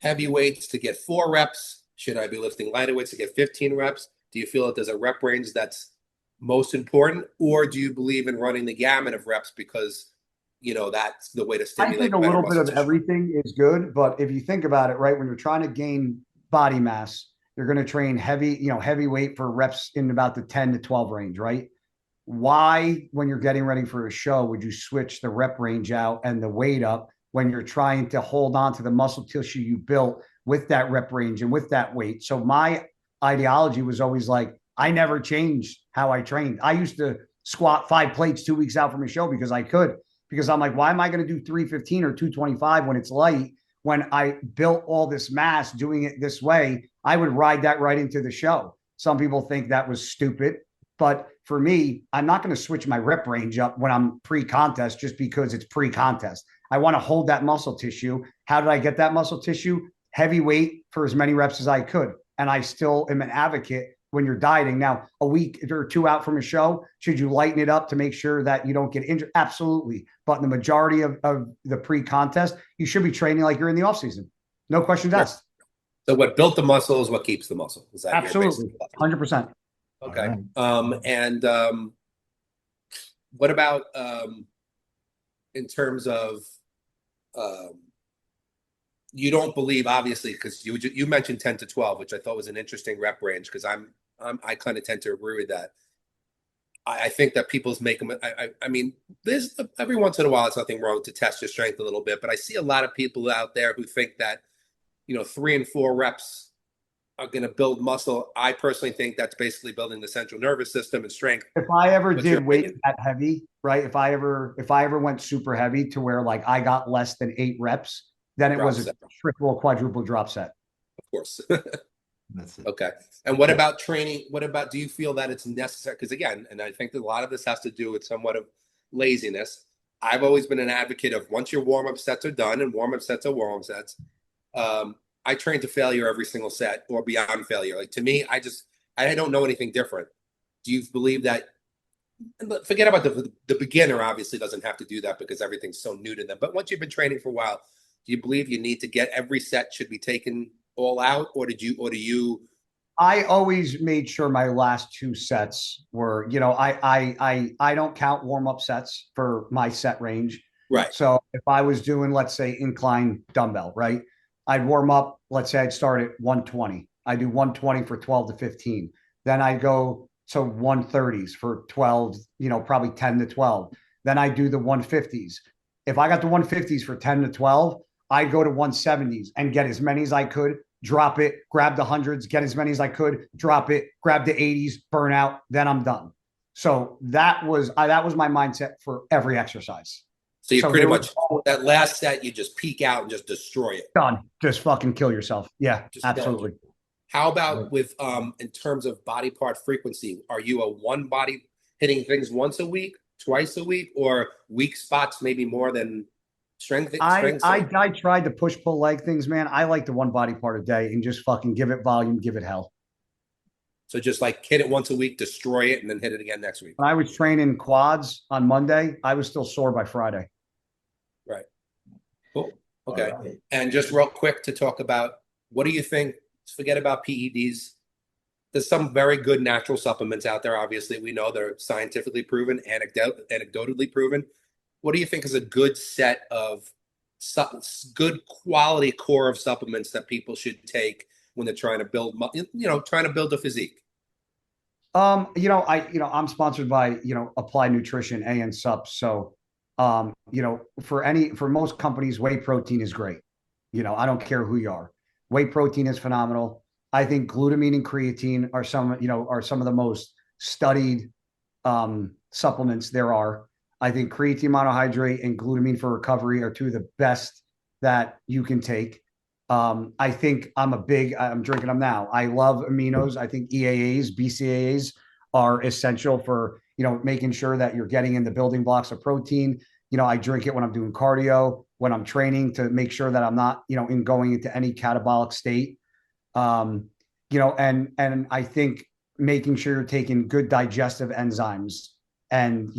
S3: heavy weights to get 4 reps? Should I be lifting lighter weights to get 15 reps? Do you feel that there's a rep range that's most important? Or do you believe in running the gamut of reps because, that's the way to stimulate?
S2: I think a little bit of everything is good. But if you think about it, right, when you're trying to gain body mass, you're going to train heavy weight for reps in about the 10 to 12 range, right? Why, when you're getting ready for a show, would you switch the rep range out and the weight up when you're trying to hold on to the muscle tissue you built with that rep range and with that weight? So my ideology was always like, I never changed how I trained. I used to squat 5 plates 2 weeks out from a show because I could, because I'm like, why am I going to do 315 or 225 when it's light? When I built all this mass doing it this way, I would ride that right into the show. Some people think that was stupid. But for me, I'm not going to switch my rep range up when I'm pre-contest just because it's pre-contest. I want to hold that muscle tissue. How did I get that muscle tissue? Heavy weight for as many reps as I could. And I still am an advocate when you're dieting. Now, a week or 2 out from a show, should you lighten it up to make sure that you don't get injured? Absolutely. But in the majority of the pre-contest, you should be training like you're in the off-season. No questions asked.
S3: So what built the muscle is what keeps the muscle. Is that
S2: absolutely 100%?
S3: Okay. And what about in terms of you don't believe, obviously, because you mentioned 10 to 12, which I thought was an interesting rep range, because I kind of tend to agree with that. I think that people's make them. I mean, there's every once in a while, it's nothing wrong to test your strength a little bit, but I see a lot of people out there who think that 3 and 4 reps are going to build muscle. I personally think that's basically building the central nervous system and strength.
S2: If I ever did weight that heavy, right? If I ever went super heavy to where like I got less than 8 reps, then it was a triple, quadruple drop set.
S3: Of course.
S1: That's it.
S3: Okay. And what about training? What about, do you feel that it's necessary? Because again, and I think that a lot of this has to do with somewhat of laziness. I've always been an advocate of once your warm-up sets are done, and warm-up sets are warm-up sets, I train to failure every single set or beyond failure. Like, to me, I don't know anything different. Do you believe that, forget about the beginner obviously doesn't have to do that because everything's so new to them. But once you've been training for a while, do you believe you need to get every set should be taken all out, or do you?
S2: I always made sure my last 2 sets were, I don't count warm-up sets for my set range.
S3: Right.
S2: So if I was doing, let's say, incline dumbbell, right? I'd warm up, let's say I'd start at 120. I do 120 for 12 to 15. Then I go to 130s for 12, probably 10 to 12. Then I do the 150s. If I got the 150s for 10 to 12, I'd go to 170s and get as many as I could, drop it, grab the hundreds, get as many as I could, drop it, grab the 80s, burn out, then I'm done. So that was my mindset for every exercise.
S3: So you pretty much, that last set, you just peak out and just destroy it.
S2: Done. Just fucking kill yourself. Yeah, just absolutely.
S3: How about with in terms of body part frequency? Are you a one body hitting things once a week, twice a week, or weak spots maybe more than strength?
S2: I tried to push pull leg things, man. I like the one body part a day and just fucking give it volume, give it hell.
S3: So just like hit it once a week, destroy it, and then hit it again next week.
S2: When I was training quads on Monday, I was still sore by Friday.
S3: Right. Cool. Okay. Right. And just real quick to talk about, what do you think? Forget about PEDs. There's some very good natural supplements out there. Obviously, we know they're scientifically proven, anecdotally proven. What do you think is a good set of good quality core of supplements that people should take when they're trying to build, trying to build a physique?
S2: I'm sponsored by, Apply Nutrition, AN Sup. So, for most companies, whey protein is great. I don't care who you are. Whey protein is phenomenal. I think glutamine and creatine are some of the most studied supplements there are. I think creatine monohydrate and glutamine for recovery are two of the best that you can take. I think I'm drinking them now. I love aminos. I think EAAs, BCAAs are essential for, making sure that you're getting in the building blocks of protein. I drink it when I'm doing cardio, when I'm training, to make sure that I'm not, going into any catabolic state. And I think making sure you're taking good digestive enzymes, and,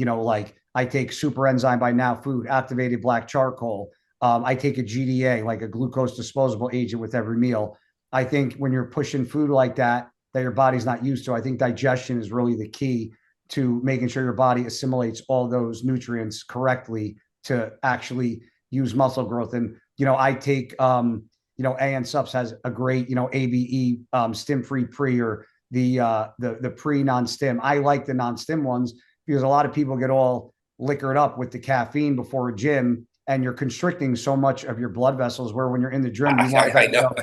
S2: I take super enzyme by Now Food, activated black charcoal. I take a GDA, like a glucose disposable agent, with every meal. I think when you're pushing food like that your body's not used to, I think digestion is really the key to making sure your body assimilates all those nutrients correctly to actually use muscle growth. And, I take, AN Subs has a great, ABE stim-free pre, or the pre non-stim. I like the non-stim ones because a lot of people get all liquored up with the caffeine before a gym, and you're constricting so much of your blood vessels, where when you're in the gym,
S3: I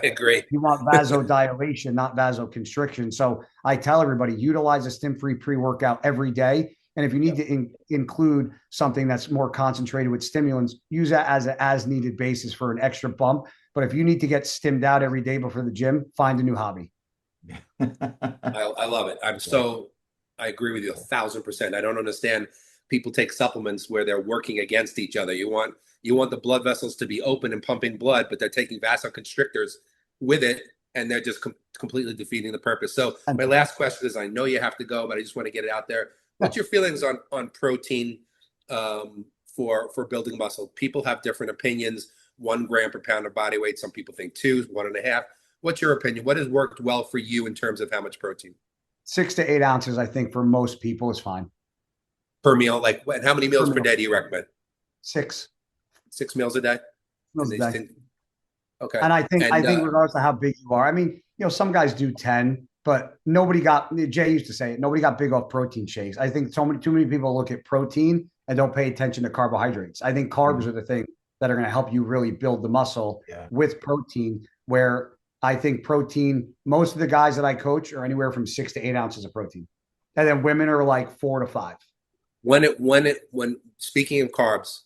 S3: agree.
S2: You want vasodilation, not vasoconstriction. So I tell everybody, utilize a stim-free pre-workout every day. And if you need to include something that's more concentrated with stimulants, use that as an as-needed basis for an extra bump. But if you need to get stimmed out every day before the gym, find a new hobby.
S3: I love it. I agree with you 1,000%. I don't understand people take supplements where they're working against each other. You want the blood vessels to be open and pumping blood, but they're taking vasoconstrictors with it, and they're just completely defeating the purpose. So my last question is, I know you have to go, but I just want to get it out there. What's your feelings on protein for building muscle? People have different opinions. 1 gram per pound of body weight. Some people think 2, 1.5. What's your opinion? What has worked well for you in terms of how much protein?
S2: 6 to 8 ounces, I think, for most people is fine.
S3: Per meal? Like, how many meals per day do you recommend?
S2: 6.
S3: 6 meals a day? Okay.
S2: And I think regardless of how big you are, I mean, some guys do 10, but Jay used to say it, nobody got big off protein shakes. I think too many people look at protein and don't pay attention to carbohydrates. I think carbs are the thing that are going to help you really build the muscle with protein, where I think protein, most of the guys that I coach are anywhere from 6 to 8 ounces of protein. And then women are like 4 to 5.
S3: When speaking of carbs,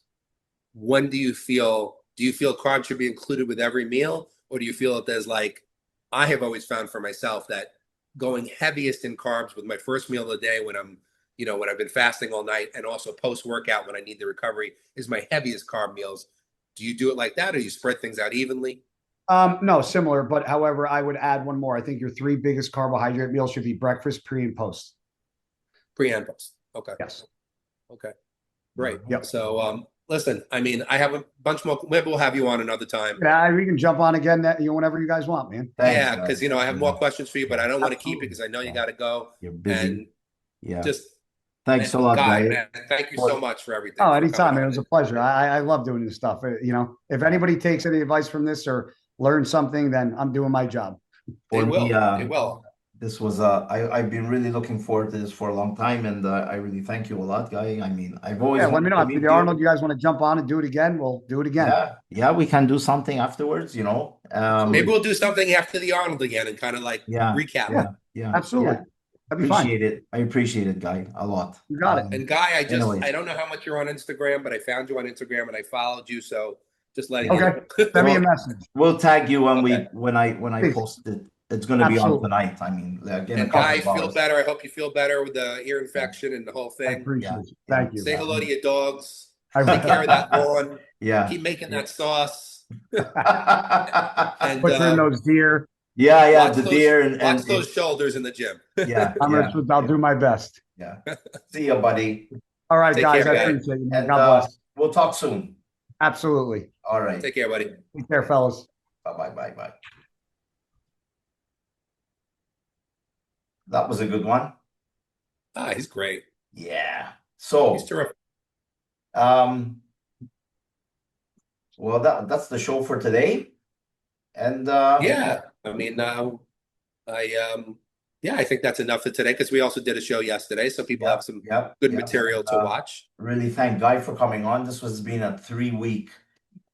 S3: when do you feel carbs should be included with every meal? Or do you feel that there's, like, I have always found for myself that going heaviest in carbs with my first meal of the day, when when I've been fasting all night, and also post-workout when I need the recovery, is my heaviest carb meals. Do you do it like that, or you spread things out evenly?
S2: No, similar, but however, I would add one more. I think your 3 biggest carbohydrate meals should be breakfast, pre and post.
S3: Pre and post. Okay.
S2: Yes.
S3: Okay. Great.
S2: Yep.
S3: So, listen, I mean, I have a bunch more. Maybe we'll have you on another time.
S2: Yeah, we can jump on again whenever you guys want, man.
S3: Thanks, because I have more questions for you, but I don't want to keep it because I know you got to go.
S1: You're busy.
S3: And just
S1: thanks a lot, Guy.
S3: Man, thank you so much for everything.
S2: Oh, anytime, man. It was a pleasure. I love doing this stuff. If anybody takes any advice from this or learns something, then I'm doing my job.
S3: They will.
S1: this was I've been really looking forward to this for a long time, and I really thank you a lot, Guy. I mean, I've always
S2: Yeah, let me
S1: wanted
S2: know
S1: to
S2: after
S1: meet
S2: the Arnold.
S1: you.
S2: You guys want to jump on and do it again? We'll do it again.
S1: Yeah, yeah, we can do something afterwards, you know.
S3: Maybe we'll do something after the Arnold again and kind of like
S1: Yeah,
S3: recap.
S2: Yeah,
S1: yeah,
S2: absolutely.
S1: yeah.
S2: That'd be fine.
S1: Appreciate it. I appreciate it, Guy, a lot.
S2: You got it.
S3: And Guy, I
S1: Anyways,
S3: don't know how much you're on Instagram, but I found you on Instagram and I followed you, so just letting you
S1: yeah.
S2: Okay.
S3: know.
S2: Send me a
S1: Well,
S2: message.
S1: we'll tag you when
S3: Okay.
S1: I
S2: Please.
S1: post it. It's going to be on
S2: Absolutely.
S1: tonight. I mean, like in a
S3: And
S1: couple
S3: Guy,
S1: of
S3: feel
S1: hours.
S3: better. I hope you feel better with the ear
S1: Yeah,
S3: infection and the whole
S2: I
S3: thing.
S2: appreciate
S1: yeah,
S2: it.
S1: yeah,
S2: Thank you.
S3: Say
S1: yeah.
S3: hello to your dogs.
S2: I
S3: Take care of that lawn.
S1: Yeah.
S3: Keep making that sauce. And
S2: Butcher in those deer.
S1: Yeah, yeah,
S3: watch
S1: the deer
S3: those shoulders in the gym.
S1: yeah,
S2: I'll do my best.
S1: yeah. See you, buddy.
S2: All right,
S3: Take
S2: guys.
S3: care,
S2: I
S3: guy.
S2: appreciate you, man.
S1: And
S2: God bless.
S1: we'll talk soon.
S2: Absolutely.
S1: All right.
S3: Take care, buddy.
S2: Take care, fellas.
S1: Bye, bye, bye. That was a good one.
S3: He's great.
S1: Yeah.
S3: He's
S1: So,
S3: terrific.
S1: well, that's the show for today. And
S3: Yeah. I mean, I think that's enough for today because we also did a show yesterday, so people have some good material to watch.
S1: Really thank Guy for coming on. This was been a 3-week,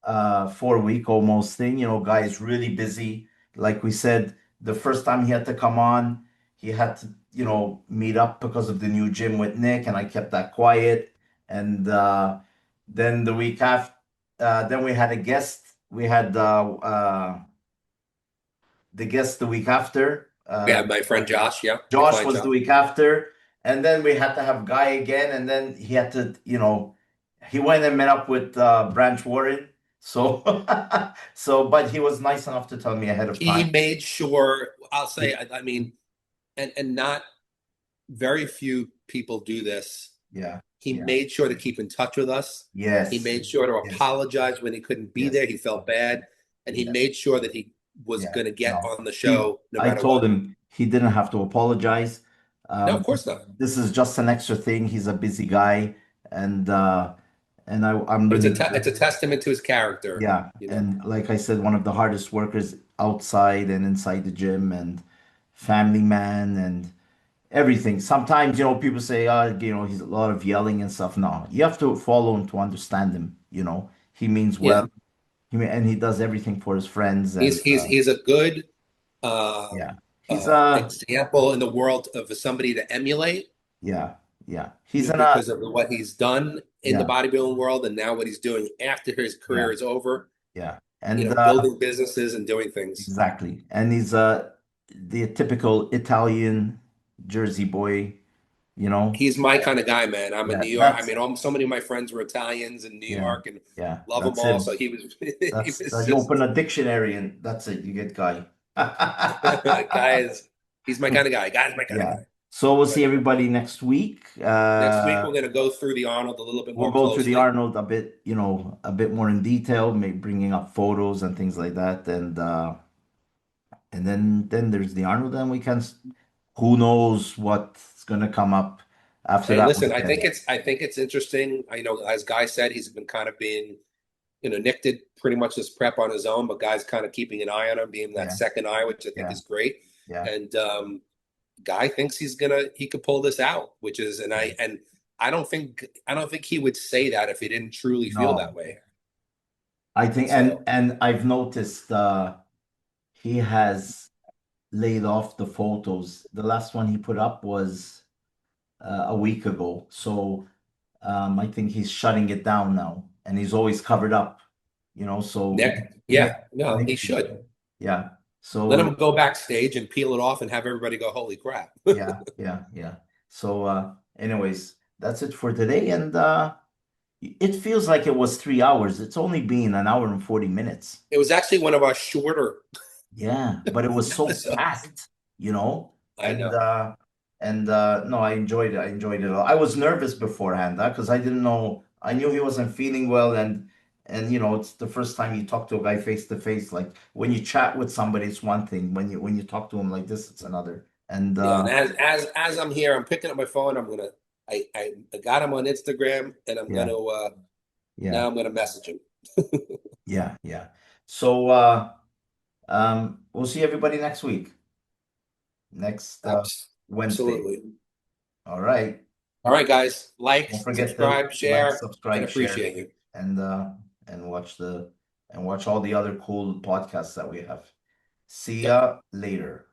S1: 4-week almost thing. You know, Guy is really busy. Like we said, the first time he had to come on, he had to, you know, meet up because of the new gym with Nick, and I kept that quiet. And then the week after, then we had a guest. We had the guest the week after.
S3: Yeah, my friend Josh. Yeah,
S1: Josh was the week after, and then we had to have Guy again, and then he had to, you know, he went and met up with Branch Warren. So, but he was nice enough to tell me ahead of
S3: He
S1: time.
S3: made sure. I'll say. I mean, and not very few people do this.
S1: Yeah.
S3: He made sure to keep in touch with us.
S1: Yes.
S3: He made sure to apologize when he couldn't be there. He felt bad, and he made sure that he was going to get on the show.
S1: I told him he didn't have to apologize.
S3: No, of course not.
S1: This is just an extra thing. He's a busy guy, and I'm
S3: But
S1: really.
S3: it's a testament to his character.
S1: Yeah,
S3: you know?
S1: and like I said, one of the hardest workers outside and inside the gym, and family man, and everything. Sometimes, you know, people say, you know, he's a lot of yelling and stuff. No, you have to follow him to understand him. You know, he means well. And he does everything for his friends. And
S3: he's a good
S1: he's
S3: example in the world of somebody to emulate.
S1: Yeah.
S3: He's because of what he's done in the bodybuilding world, and now what he's doing after his career is over.
S1: Yeah, and
S3: you know, building businesses and doing things.
S1: Exactly, and he's the typical Italian Jersey boy. You know,
S3: he's my kind of guy, man. I'm in New York. I mean, so many of my friends were Italians in New York, and love them all. So he was.
S1: You open a dictionary, and that's it. You get Guy.
S3: He's my kind of guy. Guy's my kind of guy.
S1: So we'll see everybody next week.
S3: Next week we're going to go through the Arnold a little bit more.
S1: We'll go through the Arnold a bit, you know, a bit more in detail, maybe bringing up photos and things like that, and then there's the Arnold, and we can. Who knows what's going to come up after that?
S3: Listen, I think it's interesting. I know, as Guy said, he's been kind of being, you know, Nick did pretty much this prep on his own, but Guy's kind of keeping an eye on him, being that second eye, which I think is great.
S1: Yeah.
S3: And Guy thinks he could pull this out, which is, and I don't think he would say that if he didn't truly feel that way.
S1: I think, and I've noticed he has laid off the photos. The last one he put up was a week ago, so I think he's shutting it down now, and he's always covered up, you know. So
S3: Nick, he should.
S1: Yeah. So
S3: let him go backstage and peel it off and have everybody go, "Holy crap!"
S1: yeah. So, anyways, that's it for today, and it feels like it was 3 hours. It's only been an hour and 40 minutes.
S3: It was actually one of our shorter.
S1: Yeah, but it was so fast, you know.
S3: I know.
S1: No, I enjoyed it. I enjoyed it a lot. I was nervous beforehand because I didn't know. I knew he wasn't feeling well, and you know, it's the first time you talk to a guy face to face. Like when you chat with somebody, it's one thing. When you talk to him like this, it's another. And
S3: as I'm here, I'm picking up my phone. I got him on Instagram, and I'm now I'm gonna message him.
S1: Yeah. So we'll see everybody next week. next Wednesday.
S3: Absolutely.
S1: All right.
S3: All right, guys. Like,
S1: Don't forget
S3: subscribe,
S1: to
S3: share,
S1: subscribe,
S3: and appreciate
S1: share,
S3: you.
S1: and watch all the other cool podcasts that we have. See ya later.